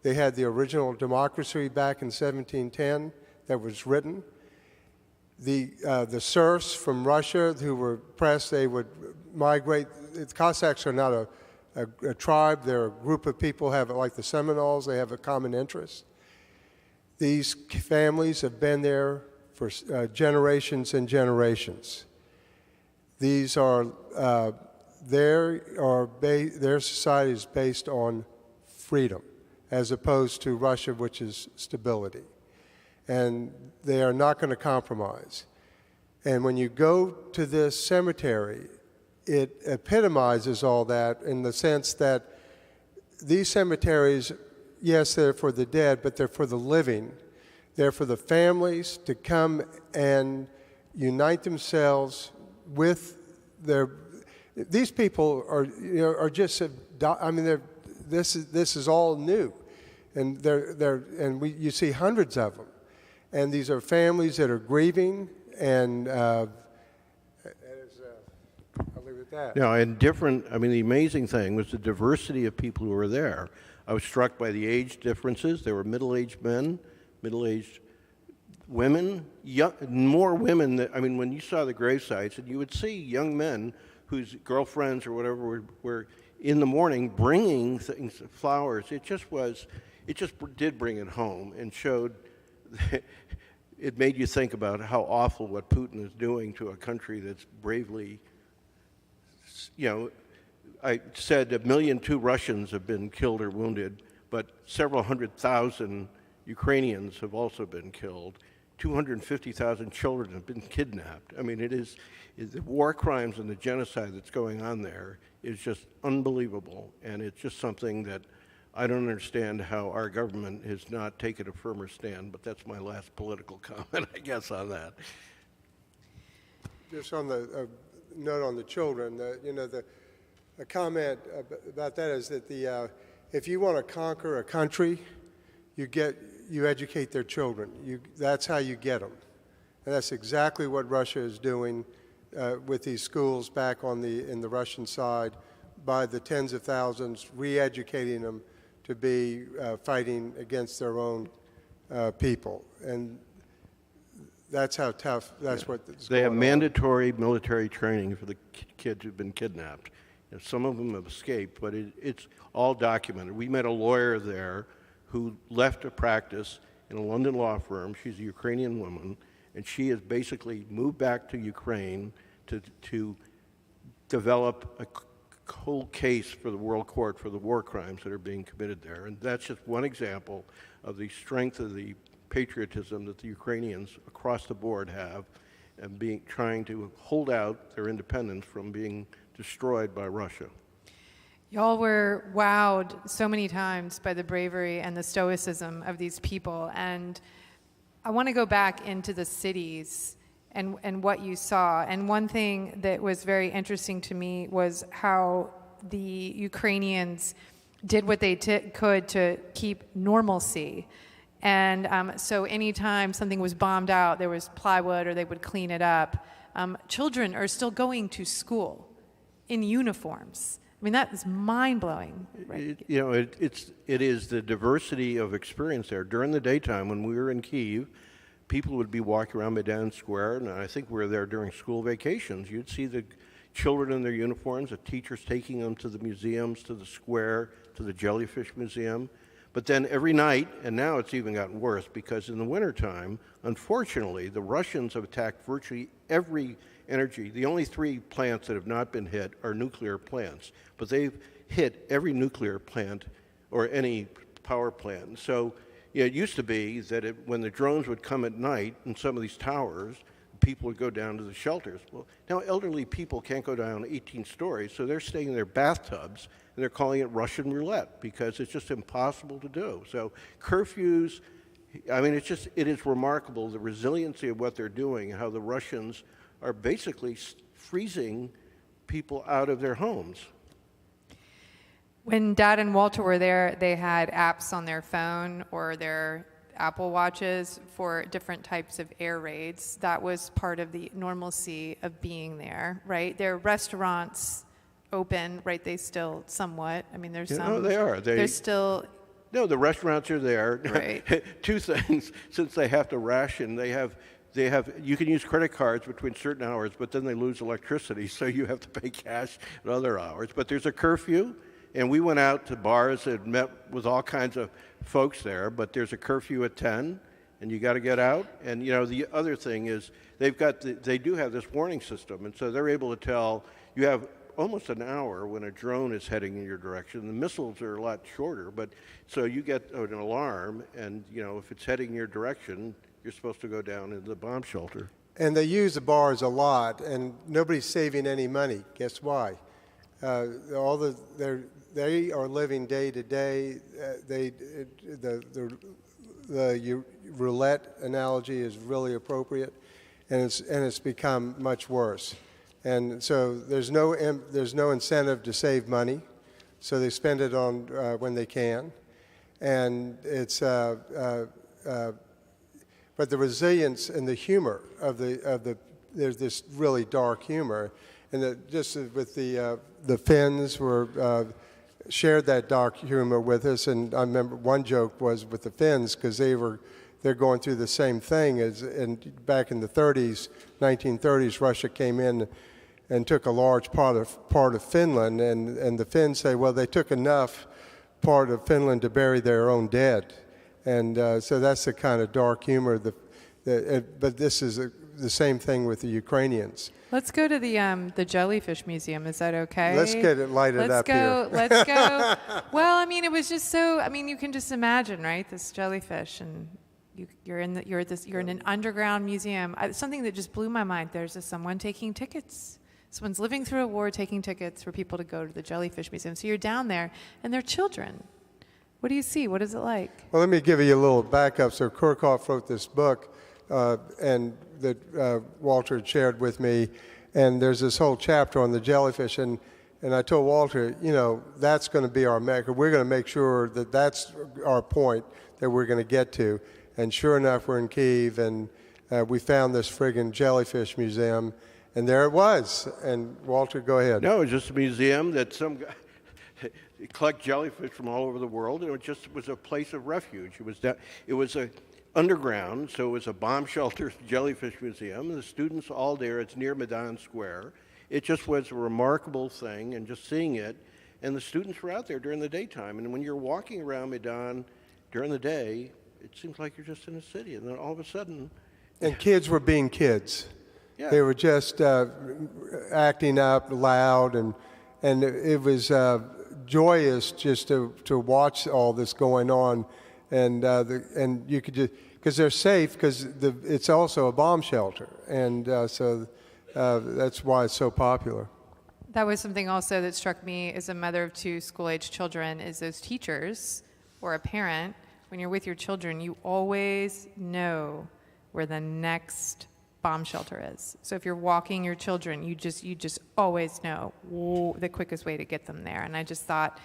[SPEAKER 4] They had the original democracy back in 1710 that was written. The serfs from Russia who were oppressed, they would migrate. The Cossacks are not a tribe. They're a group of people, like the Seminoles, they have a common interest. These families have been there for generations and generations. These are, their society is based on freedom, as opposed to Russia, which is stability. And they are not going to compromise. And when you go to this cemetery, it epitomizes all that in the sense that these cemeteries, yes, they're for the dead, but they're for the living. They're for the families to come and unite themselves with these people are just, this is all new. And you see hundreds of them. And these are families that are grieving, and I'll leave it at that.
[SPEAKER 2] No, and the amazing thing was the diversity of people who were there. I was struck by the age differences. There were middle-aged men, middle-aged women, more women. When you saw the grave sites, and you would see young men whose girlfriends or whatever were in the morning bringing things, flowers. It just did bring it home and showed. It made you think about how awful what Putin is doing to a country that's bravely, I said 1.2 million Russians have been killed or wounded, but several 100,000 Ukrainians have also been killed. 250,000 children have been kidnapped. I mean, the war crimes and the genocide that's going on there is just unbelievable, and it's just something that I don't understand how our government has not taken a firmer stand, but that's my last political comment, I guess, on that.
[SPEAKER 4] Just on the note on the children, a comment about that is that if you want to conquer a country, you educate their children. That's how you get them, and that's exactly what Russia is doing with these schools back in the Russian side, by the tens of thousands, re-educating them to be fighting against their own people, and that's how tough. That's what
[SPEAKER 2] they have mandatory military training for the kids who've been kidnapped. Some of them have escaped, but it's all documented. We met a lawyer there who left a practice in a London law firm. She's a Ukrainian woman, and she has basically moved back to Ukraine to develop a whole case for the World Court for the war crimes that are being committed there. And that's just one example of the strength of the patriotism that the Ukrainians across the board have, and trying to hold out their independence from being destroyed by Russia.
[SPEAKER 1] Y'all were wowed so many times by the bravery and the stoicism of these people. And I want to go back into the cities and what you saw. And one thing that was very interesting to me was how the Ukrainians did what they could to keep normalcy. And so anytime something was bombed out, there was plywood or they would clean it up. Children are still going to school in uniforms. I mean, that is mind-blowing. Right?
[SPEAKER 2] It is the diversity of experience there. During the daytime, when we were in Kyiv, people would be walking around Maidan Square, and I think we were there during school vacations. You'd see the children in their uniforms, the teachers taking them to the museums, to the square, to the Jellyfish Museum. But then every night, and now it's even gotten worse, because in the wintertime, unfortunately, the Russians have attacked virtually every energy. The only 3 plants that have not been hit are nuclear plants, but they've hit every nuclear plant or any power plant. So it used to be that when the drones would come at night in some of these towers, people would go down to the shelters. Well, now elderly people can't go down 18 stories, so they're staying in their bathtubs, and they're calling it Russian roulette because it's just impossible to do. So curfews, I mean, it is remarkable, the resiliency of what they're doing, how the Russians are basically freezing people out of their homes.
[SPEAKER 1] When Dad and Walter were there, they had apps on their phone or their Apple Watches for different types of air raids. That was part of the normalcy of being there, right? Their restaurants open, right? They still somewhat. I mean, there's some.
[SPEAKER 2] No, they are.
[SPEAKER 1] There's still.
[SPEAKER 2] No, the restaurants are there.
[SPEAKER 1] Right. 2
[SPEAKER 2] things. Since they have to ration, they have. You can use credit cards between certain hours, but then they lose electricity, so you have to pay cash at other hours. But there's a curfew, and we went out to bars and met with all kinds of folks there, but there's a curfew at 10, and you got to get out. And the other thing is they do have this warning system, and so they're able to tell you have almost an hour when a drone is heading in your direction. The missiles are a lot shorter, but so you get an alarm, and if it's heading in your direction, you're supposed to go down into the bomb shelter.
[SPEAKER 4] And they use the bars a lot, and nobody's saving any money. Guess why? They are living day to day. The roulette analogy is really appropriate, and it's become much worse. And so there's no incentive to save money, so they spend it on when they can, and it's. But the resilience and the humor of there's this really dark humor, and just with the Finns shared that dark humor with us. And I remember one joke was with the Finns, because they're going through the same thing back in the 1930s, Russia came in and took a large part of Finland, and the Finns say, well, they took enough part of Finland to bury their own dead. And so that's the kind of dark humor. But this is the same thing with the Ukrainians.
[SPEAKER 1] Let's go to the Jellyfish Museum. Is that okay?
[SPEAKER 4] Let's get it lighted up here.
[SPEAKER 1] Let's go. Well, I mean, it was just so. I mean, you can just imagine, right? This jellyfish, and You're in an underground museum. Something that just blew my mind. There's someone taking tickets. Someone's living through a war taking tickets for people to go to the Jellyfish Museum. So you're down there, and they're children. What do you see? What is it like?
[SPEAKER 4] Well, let me give you a little backup. So Kirchhoff wrote this book, and that Walter had shared with me, and there's this whole chapter on the jellyfish, and I told Walter, that's going to be our mecca. We're going to make sure that that's our point that we're going to get to. And sure enough, we're in Kyiv, and we found this friggin' jellyfish museum, and there it was. And Walter, go ahead.
[SPEAKER 2] No, it was just a museum that some guy collect jellyfish from all over the world, and it was a place of refuge. It was a underground, so it was a bomb shelter jellyfish museum, and the students all there. It's near Maidan Square. It just was a remarkable thing, and just seeing it, and the students were out there during the daytime. And when you're walking around Maidan during the day, it seems like you're just in a city, and then all of a sudden...
[SPEAKER 4] And kids were being kids.
[SPEAKER 2] Yeah.
[SPEAKER 4] They were just acting up loud, and it was joyous just to watch all this going on, and you could just, because they're safe, because it's also a bomb shelter, and so that's why it's so popular.
[SPEAKER 1] That was something also that struck me as a mother of 2 school-age children, is those teachers or a parent, when you're with your children, you always know where the next bomb shelter is. So if you're walking your children, you just always know the quickest way to get them there. And I just thought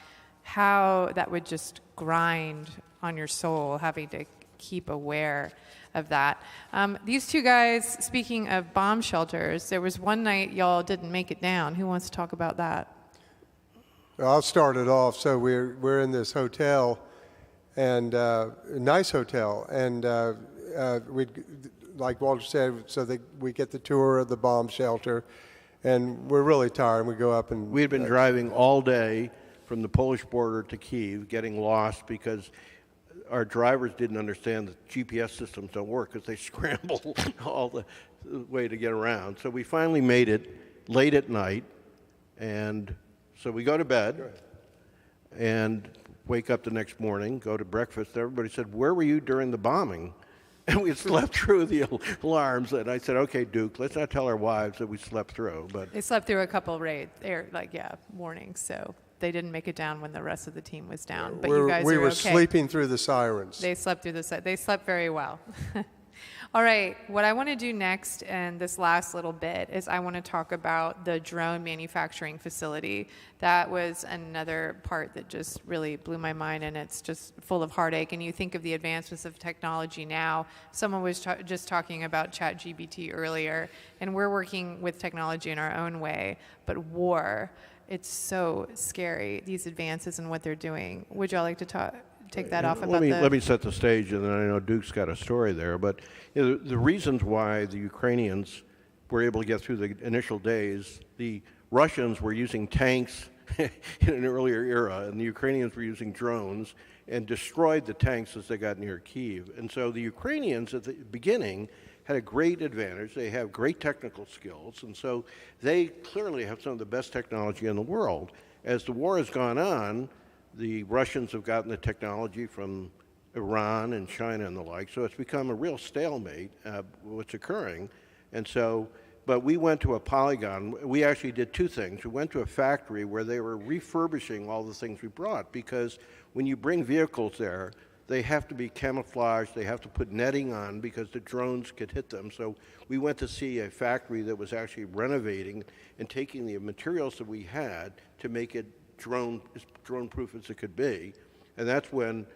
[SPEAKER 1] how that would just grind on your soul, having to keep aware of that. These 2 guys, speaking of bomb shelters, there was one night y'all didn't make it down. Who wants to talk about that?
[SPEAKER 4] Well, I'll start it off. So we're in this hotel, and a nice hotel, and like Walter said, so we get the tour of the bomb shelter, and we're really tired. We go up and...
[SPEAKER 2] We had been driving all day from the Polish border to Kyiv, getting lost because our drivers didn't understand that GPS systems don't work because they scramble all the way to get around. So we finally made it late at night, and so we go to bed and wake up the next morning, go to breakfast. Everybody said, "Where were you during the bombing?" And we slept through the alarms. And I said, "Okay, Duke, let's not tell our wives that we slept through." But
[SPEAKER 1] they slept through a couple warnings. So they didn't make it down when the rest of the team was down. But you guys
[SPEAKER 4] we
[SPEAKER 1] were
[SPEAKER 4] were
[SPEAKER 1] okay.
[SPEAKER 4] sleeping through the sirens.
[SPEAKER 1] They slept through they slept very well. All right, what I want to do next, and this last little bit, is I want to talk about the drone manufacturing facility. That was another part that just really blew my mind, and it's just full of heartache. And you think of the advancements of technology now. Someone was just talking about ChatGPT earlier, and we're working with technology in our own way. But war, it's so scary, these advances and what they're doing. Would y'all like to take that off about
[SPEAKER 2] let me set the stage, and then I know Duke's got a story there. But the reasons why the Ukrainians were able to get through the initial days, the Russians were using tanks in an earlier era, and the Ukrainians were using drones and destroyed the tanks as they got near Kyiv. And so the Ukrainians at the beginning had a great advantage. They have great technical skills, and so they clearly have some of the best technology in the world. As the war has gone on, the Russians have gotten the technology from Iran and China and the like, so it's become a real stalemate, what's occurring. And so, but we went to a polygon. We actually did 2 things. We went to a factory where they were refurbishing all the things we brought, because when you bring vehicles there, they have to be camouflaged, they have to put netting on because the drones could hit them. So we went to see a factory that was actually renovating and taking the materials that we had to make it drone-proof as it could be. And that's when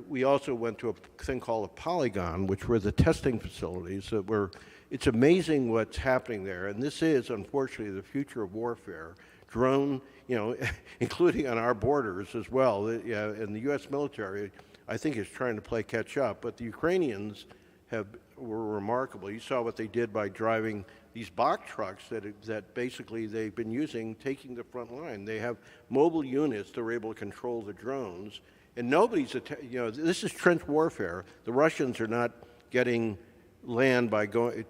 [SPEAKER 2] we also went to a thing called a polygon, which were the testing facilities that were, it's amazing what's happening there. And this is, unfortunately, the future of warfare. Drone, including on our borders as well. And the U.S. military, I think, is trying to play catch up. But the Ukrainians were remarkable. You saw what they did by driving these box trucks that basically they've been using, taking the front line. They have mobile units that are able to control the drones. And nobody's, this is trench warfare. The Russians are not getting land by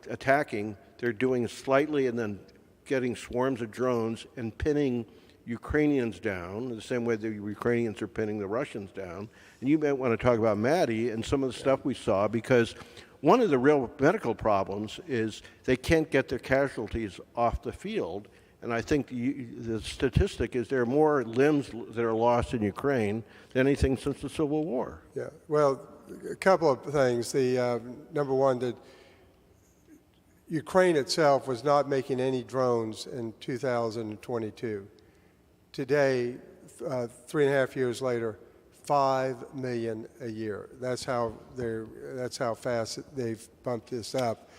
[SPEAKER 2] attacking. They're doing slightly and then getting swarms of drones and pinning Ukrainians down, the same way the Ukrainians are pinning the Russians down. And you might want to talk about Maddie and some of the stuff we saw, because one of the real medical problems is they can't get their casualties off the field. And I think the statistic is there are more limbs that are lost in Ukraine than anything since the Civil War.
[SPEAKER 4] Yeah, well, a couple of things. The number one, that Ukraine itself was not making any drones in 2022. Today, 3.5 years later, 5 million a year. That's how fast they've bumped this up.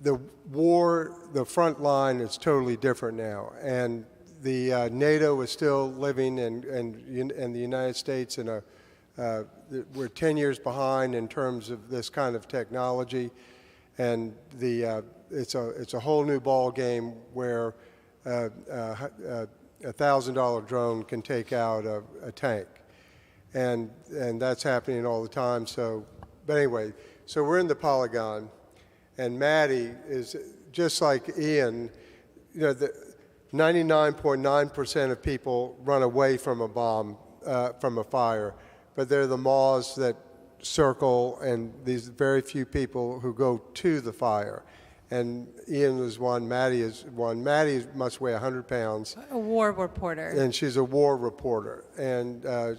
[SPEAKER 4] The war, the front line is totally different now, and the NATO is still living, and the United States in we're 10 years behind in terms of this kind of technology, and it's a whole new ball game where a $1,000 drone can take out a tank, and that's happening all the time. So, but anyway, so we're in the Polygon. And Maddie is just like Ian. You know, 99.9% of people run away from a bomb, from a fire, but they're the moths that circle, and these very few people who go to the fire. And Ian is one. Maddie is one. Maddie must weigh 100 pounds.
[SPEAKER 1] A war reporter.
[SPEAKER 4] And she's a war reporter. And and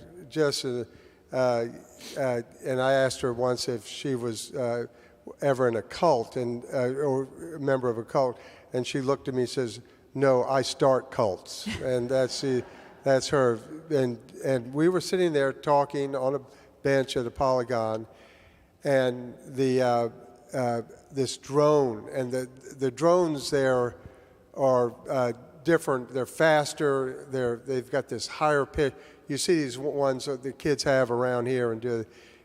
[SPEAKER 4] I asked her once if she was ever in a cult or a member of a cult, and she looked at me and says, "No, I start cults." And that's her. And we were sitting there talking on a bench at a Polygon, and this drone, and the drones there are different. They're faster. They've got this higher pitch. You see these ones that the kids have around here, and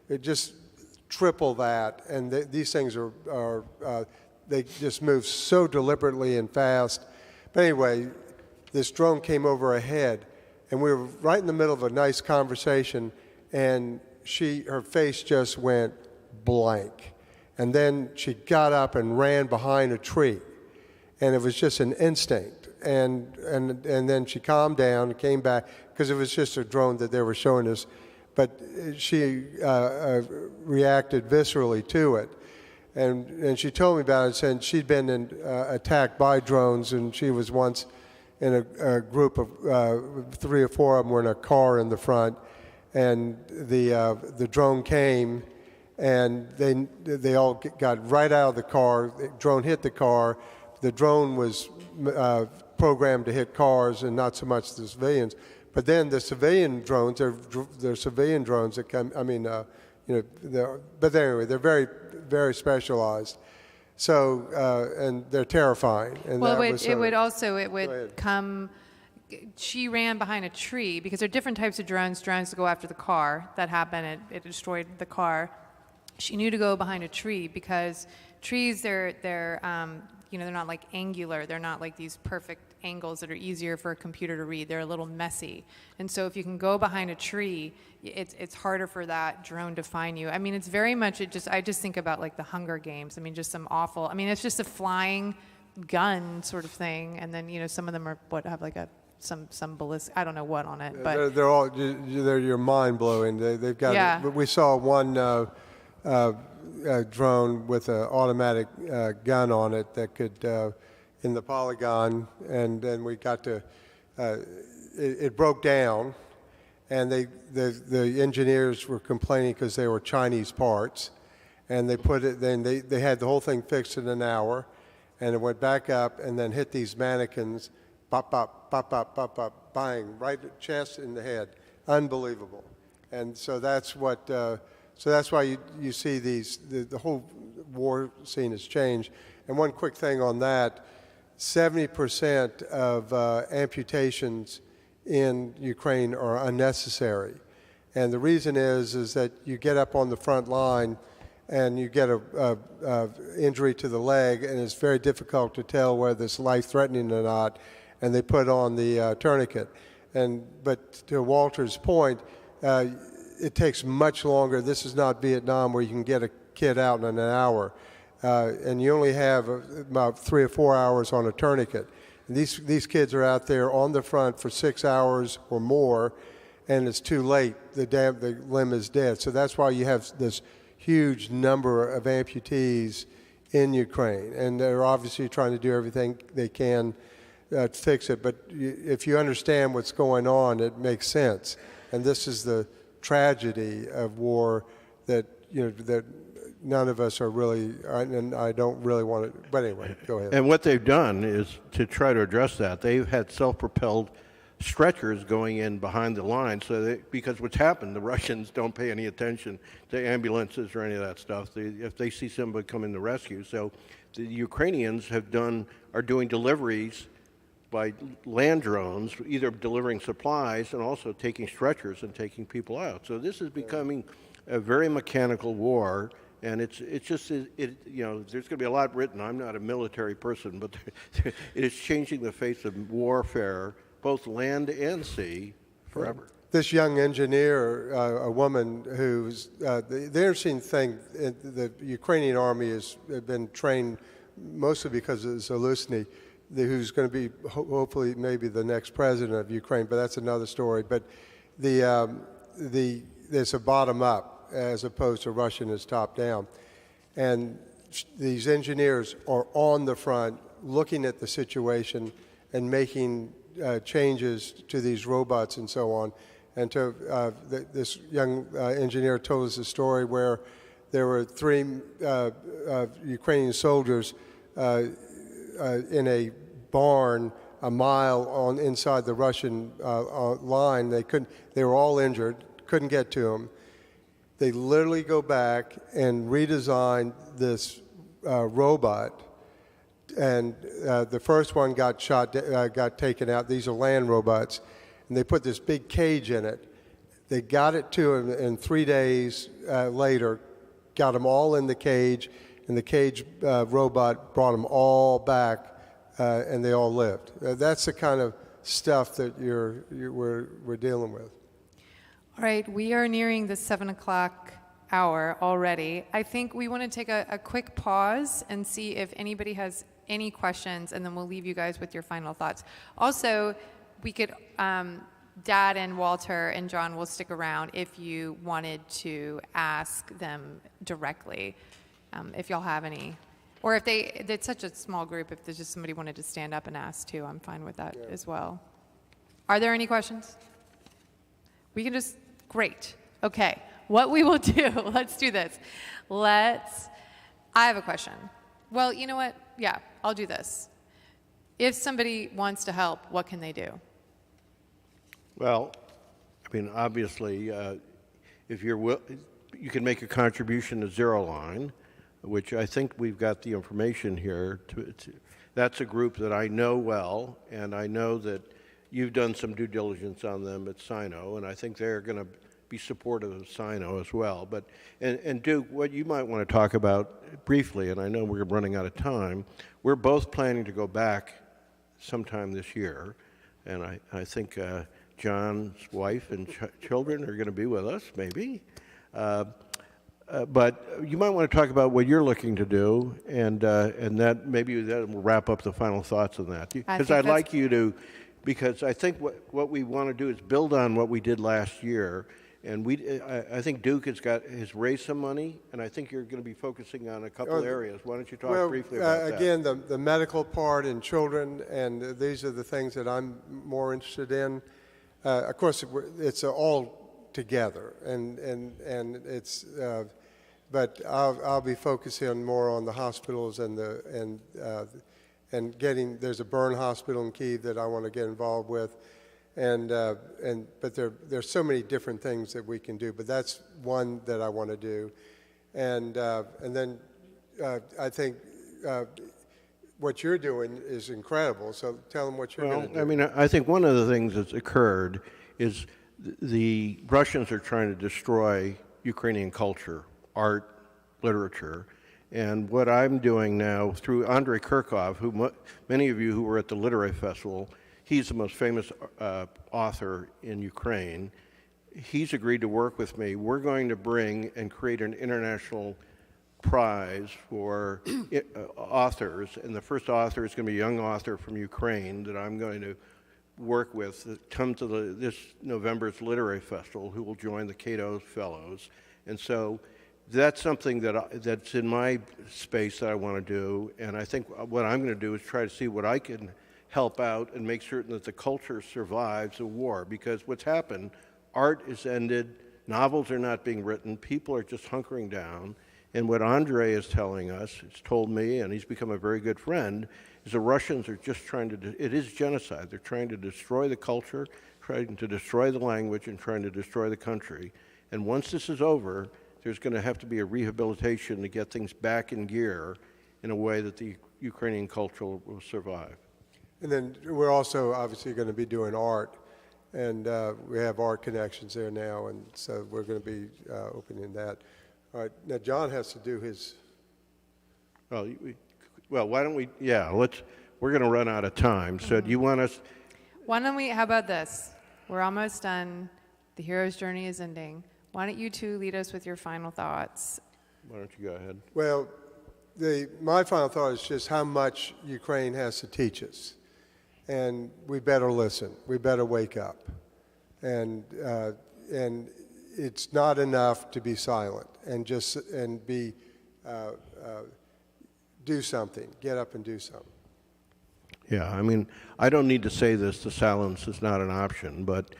[SPEAKER 4] it just triple that, and these things are they just move so deliberately and fast. But anyway, this drone came over ahead, and we were right in the middle of a nice conversation, and her face just went blank, and then she got up and ran behind a tree, and it was just an instinct, and then she calmed down and came back, because it was just a drone that they were showing us. But she reacted viscerally to it. And she told me about it, saying she'd been attacked by drones, and she was once in a group of 3 or 4 of them were in a car in the front, and the drone came, and they all got right out of the car. The drone hit the car. The drone was programmed to hit cars and not so much the civilians. But then the civilian drones, they're civilian drones that come, I mean, but anyway, they're very, very specialized. So, and they're terrifying. And
[SPEAKER 1] well, it would come, she ran behind a tree, because there are different types of drones that go after the car. That happened, it destroyed the car. She knew to go behind a tree, because trees, they're not like angular. They're not like these perfect angles that are easier for a computer to read. They're a little messy. And so if you can go behind a tree, it's harder for that drone to find you. I mean, it's very much, I just think about like the Hunger Games. I mean, just some awful, it's just a flying gun sort of thing. And then, some of them are have like some ballistic, I don't know what on it. But
[SPEAKER 4] they're mind blowing. They've got,
[SPEAKER 1] yeah.
[SPEAKER 4] We saw one drone with an automatic gun on it that could, in the Polygon, and then we got to, it broke down, and the engineers were complaining because they were Chinese parts, and they put it, then they had the whole thing fixed in an hour, and it went back up and then hit these mannequins, pop, pop, pop, pop, pop, pop, bang, right at the chest in the head. Unbelievable. And so that's what, so that's why you see the whole war scene has changed. And one quick thing on that, 70% of amputations in Ukraine are unnecessary. And the reason is that you get up on the front line and you get a injury to the leg, and it's very difficult to tell whether it's life-threatening or not, and they put on the tourniquet. But to Walter's point, it takes much longer. This is not Vietnam where you can get a kid out in an hour, and you only have about 3 or 4 hours on a tourniquet. And these kids are out there on the front for 6 hours or more, and it's too late. The limb is dead. So that's why you have this huge number of amputees in Ukraine, and they're obviously trying to do everything they can to fix it. But if you understand what's going on, it makes sense. And this is the tragedy of war that that none of us are really, and I don't really want to. But anyway, go ahead.
[SPEAKER 2] And what they've done is to try to address that. They've had self-propelled stretchers going in behind the line, because what's happened, the Russians don't pay any attention to ambulances or any of that stuff. If they see somebody coming to rescue, so the Ukrainians are doing deliveries by land drones, either delivering supplies and also taking stretchers and taking people out. So this is becoming a very mechanical war, and it's just there's going to be a lot written. I'm not a military person, but it is changing the face of warfare, both land and sea, forever.
[SPEAKER 4] This young engineer, a woman who's the interesting thing, the Ukrainian army has been trained mostly because of Zelensky, who's going to be hopefully maybe the next president of Ukraine, but that's another story. But there's a bottom up as opposed to Russian is top down, and these engineers are on the front looking at the situation and making changes to these robots and so on. And this young engineer told us a story where there were 3 Ukrainian soldiers in a barn a mile inside the Russian line. They were all injured, couldn't get to them. They literally go back and redesign this robot. And the first one got taken out. These are land robots. And they put this big cage in it. They got it to him, and 3 days later, got them all in the cage, and the cage robot brought them all back, and they all lived. That's the kind of stuff that we're dealing with.
[SPEAKER 1] All right, we are nearing the 7 o'clock hour already. I think we want to take a quick pause and see if anybody has any questions, and then we'll leave you guys with your final thoughts. Also, we could, Dad and Walter and John will stick around if you wanted to ask them directly, if y'all have any. Or if it's such a small group, if there's just somebody wanted to stand up and ask too, I'm fine with that as well. Are there any questions? We can great. Okay, what we will do, let's do this. I have a question. Well, you know what? Yeah, I'll do this. If somebody wants to help, what can they do?
[SPEAKER 2] Well, I mean, obviously, if you can make a contribution to Zero Line, which I think we've got the information here. That's a group that I know well, and I know that you've done some due diligence on them at SINO, and I think they're going to be supportive of SINO as well. But and Duke, what you might want to talk about briefly, and I know we're running out of time, we're both planning to go back sometime this year, and I think John's wife and children are going to be with us, maybe. But you might want to talk about what you're looking to do, and that maybe that will wrap up the final thoughts on that. Because I'd like you to, because I think what we want to do is build on what we did last year, and I think Duke has raised some money, and I think you're going to be focusing on a couple areas. Why don't you talk briefly about that?
[SPEAKER 4] Again, the medical part and children, and these are the things that I'm more interested in. Of course, it's all together, and it's. But I'll be focusing more on the hospitals and getting. There's a burn hospital in Kyiv that I want to get involved with, but there's so many different things that we can do. But that's one that I want to do, and then I think what you're doing is incredible. So tell them what you're going to do.
[SPEAKER 2] I mean, I think one of the things that's occurred is the Russians are trying to destroy Ukrainian culture, art, literature, and what I'm doing now through Andrei Kirkov, who many of you who were at the Literary Festival, he's the most famous author in Ukraine. He's agreed to work with me. We're going to bring and create an international prize for authors, and the first author is going to be a young author from Ukraine that I'm going to work with that come to this November's Literary Festival, who will join the Cato Fellows. And so that's something that's in my space that I want to do, and I think what I'm going to do is try to see what I can help out and make certain that the culture survives a war, because what's happened, art is ended, novels are not being written, people are just hunkering down, and what Andre is telling us, he's told me, and he's become a very good friend, is the Russians are just trying to, it is genocide, they're trying to destroy the culture, trying to destroy the language, and trying to destroy the country, and once this is over, there's going to have to be a rehabilitation to get things back in gear in a way that the Ukrainian culture will survive.
[SPEAKER 4] And then we're also obviously going to be doing art, and we have art connections there now, and so we're going to be opening that. All right, now John has to do his.
[SPEAKER 2] Well, why don't we? Yeah, we're going to run out of time. So do you want us?
[SPEAKER 1] Why don't we? How about this? We're almost done. The hero's journey is ending. Why don't you two lead us with your final thoughts?
[SPEAKER 2] Why don't you go ahead?
[SPEAKER 4] Well, my final thought is just how much Ukraine has to teach us. And we better listen. We better wake up. And it's not enough to be silent and do something. Get up and do something.
[SPEAKER 2] Yeah, I mean, I don't need to say this, the silence is not an option, but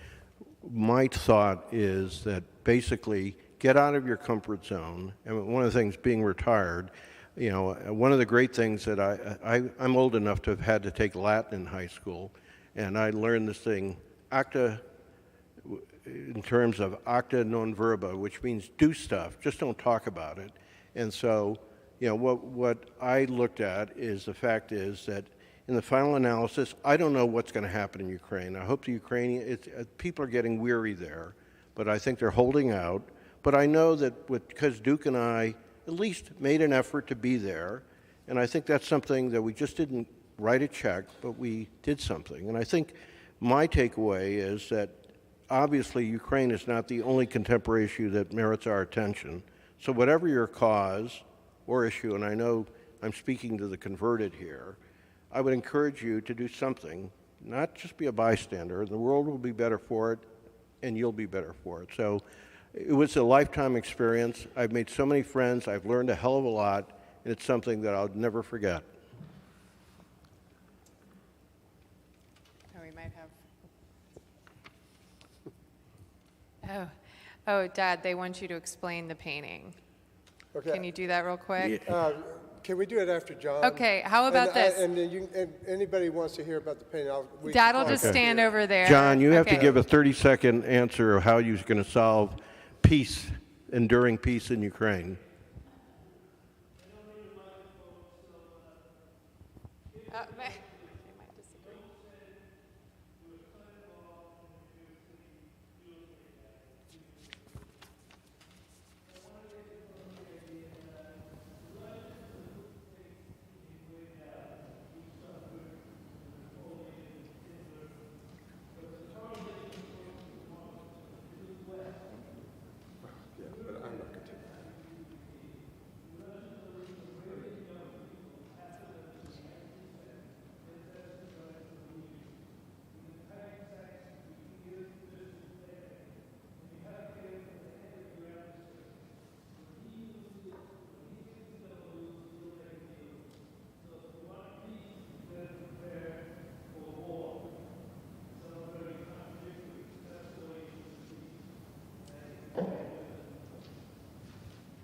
[SPEAKER 2] my thought is that basically get out of your comfort zone. And one of the things, being retired, you know, one of the great things that I'm old enough to have had to take Latin in high school, and I learned this thing, acta, in terms of acta non verba, which means do stuff, just don't talk about it. And so, you know, what I looked at is the fact is that in the final analysis, I don't know what's going to happen in Ukraine. I hope the Ukrainian, people are getting weary there, but I think they're holding out. But I know that because Duke and I at least made an effort to be there, and I think that's something that we just didn't write a check, but we did something. And I think my takeaway is that obviously Ukraine is not the only contemporary issue that merits our attention. So whatever your cause or issue, and I know I'm speaking to the converted here, I would encourage you to do something, not just be a bystander. The world will be better for it, and you'll be better for it. So it was a lifetime experience. I've made so many friends. I've learned a hell of a lot, and it's something that I'll never forget.
[SPEAKER 1] Oh, we might have. Oh, Dad, they want you to explain the painting.
[SPEAKER 4] Okay.
[SPEAKER 1] Can you do that real quick?
[SPEAKER 4] Can we do it after John?
[SPEAKER 1] Okay, how about this?
[SPEAKER 4] And anybody who wants to hear about the painting,
[SPEAKER 1] Dad will just stand over there.
[SPEAKER 2] John, you have to
[SPEAKER 1] Okay.
[SPEAKER 2] give a 30-second answer of how you're going to solve peace, enduring peace in Ukraine.
[SPEAKER 1] They might disagree.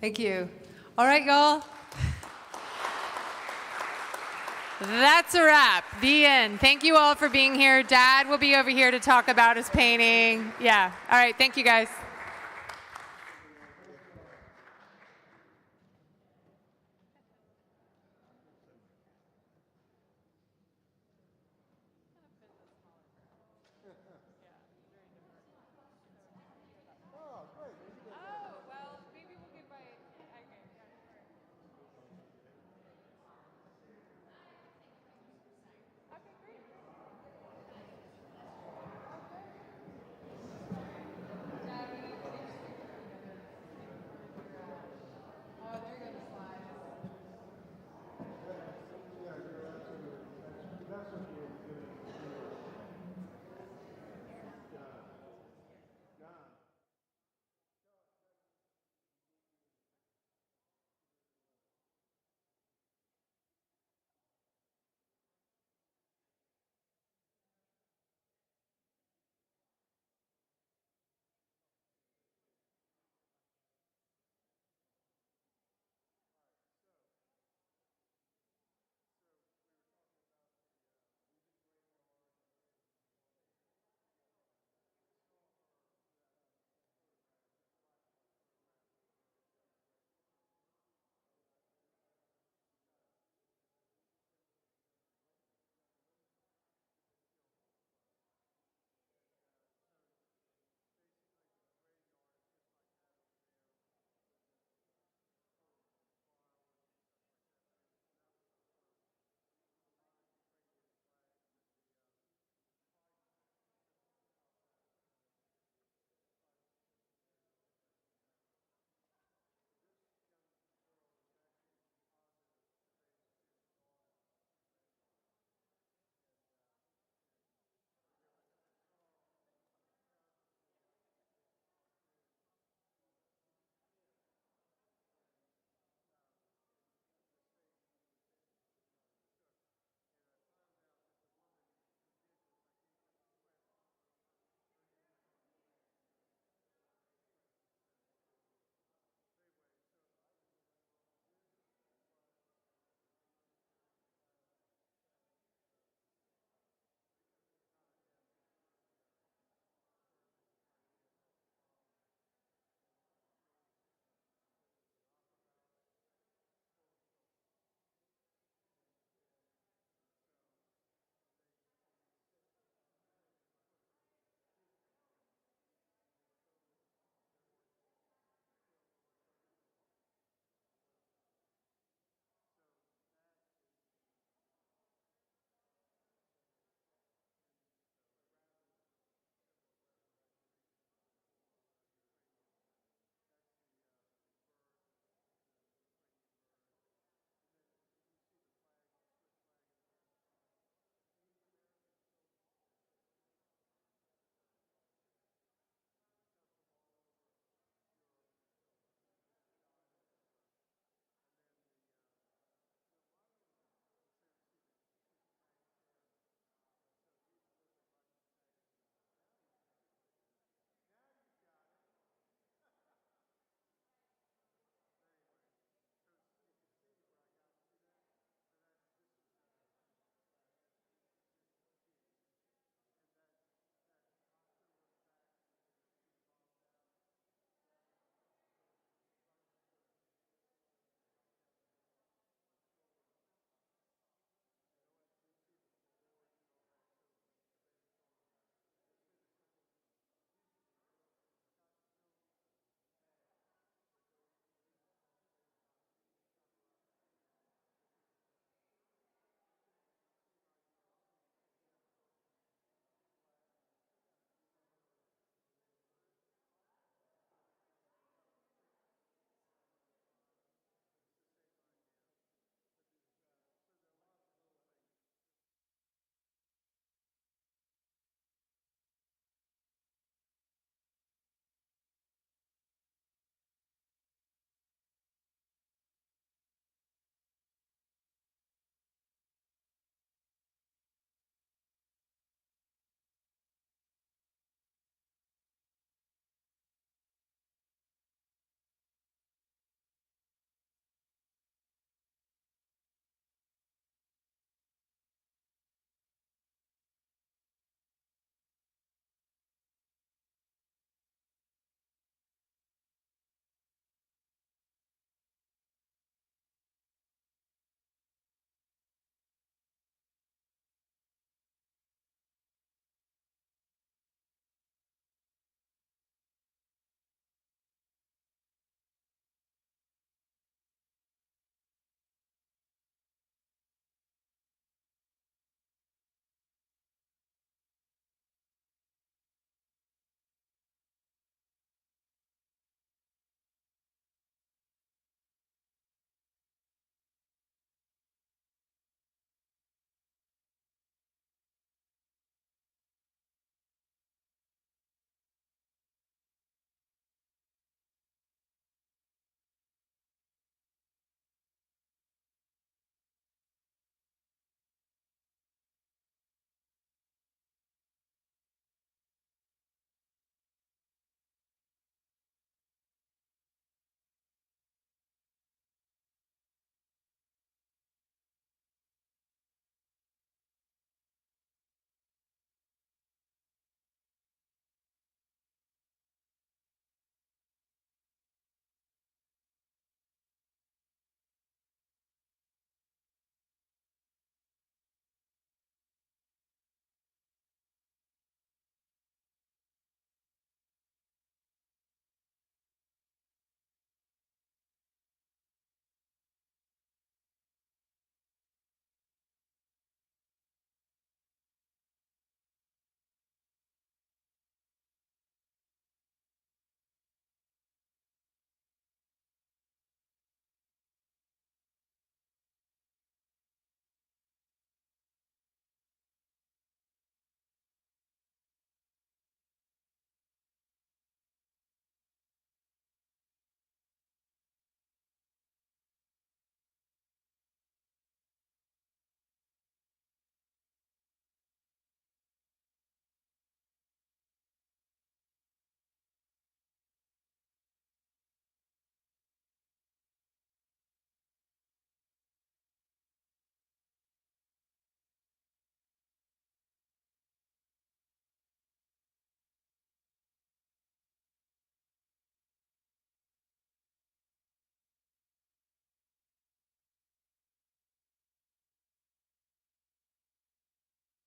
[SPEAKER 1] Thank you. All right, y'all. That's a wrap. The end. Thank you all for being here. Dad will be over here to talk about his painting. Yeah. All right. Thank you, guys.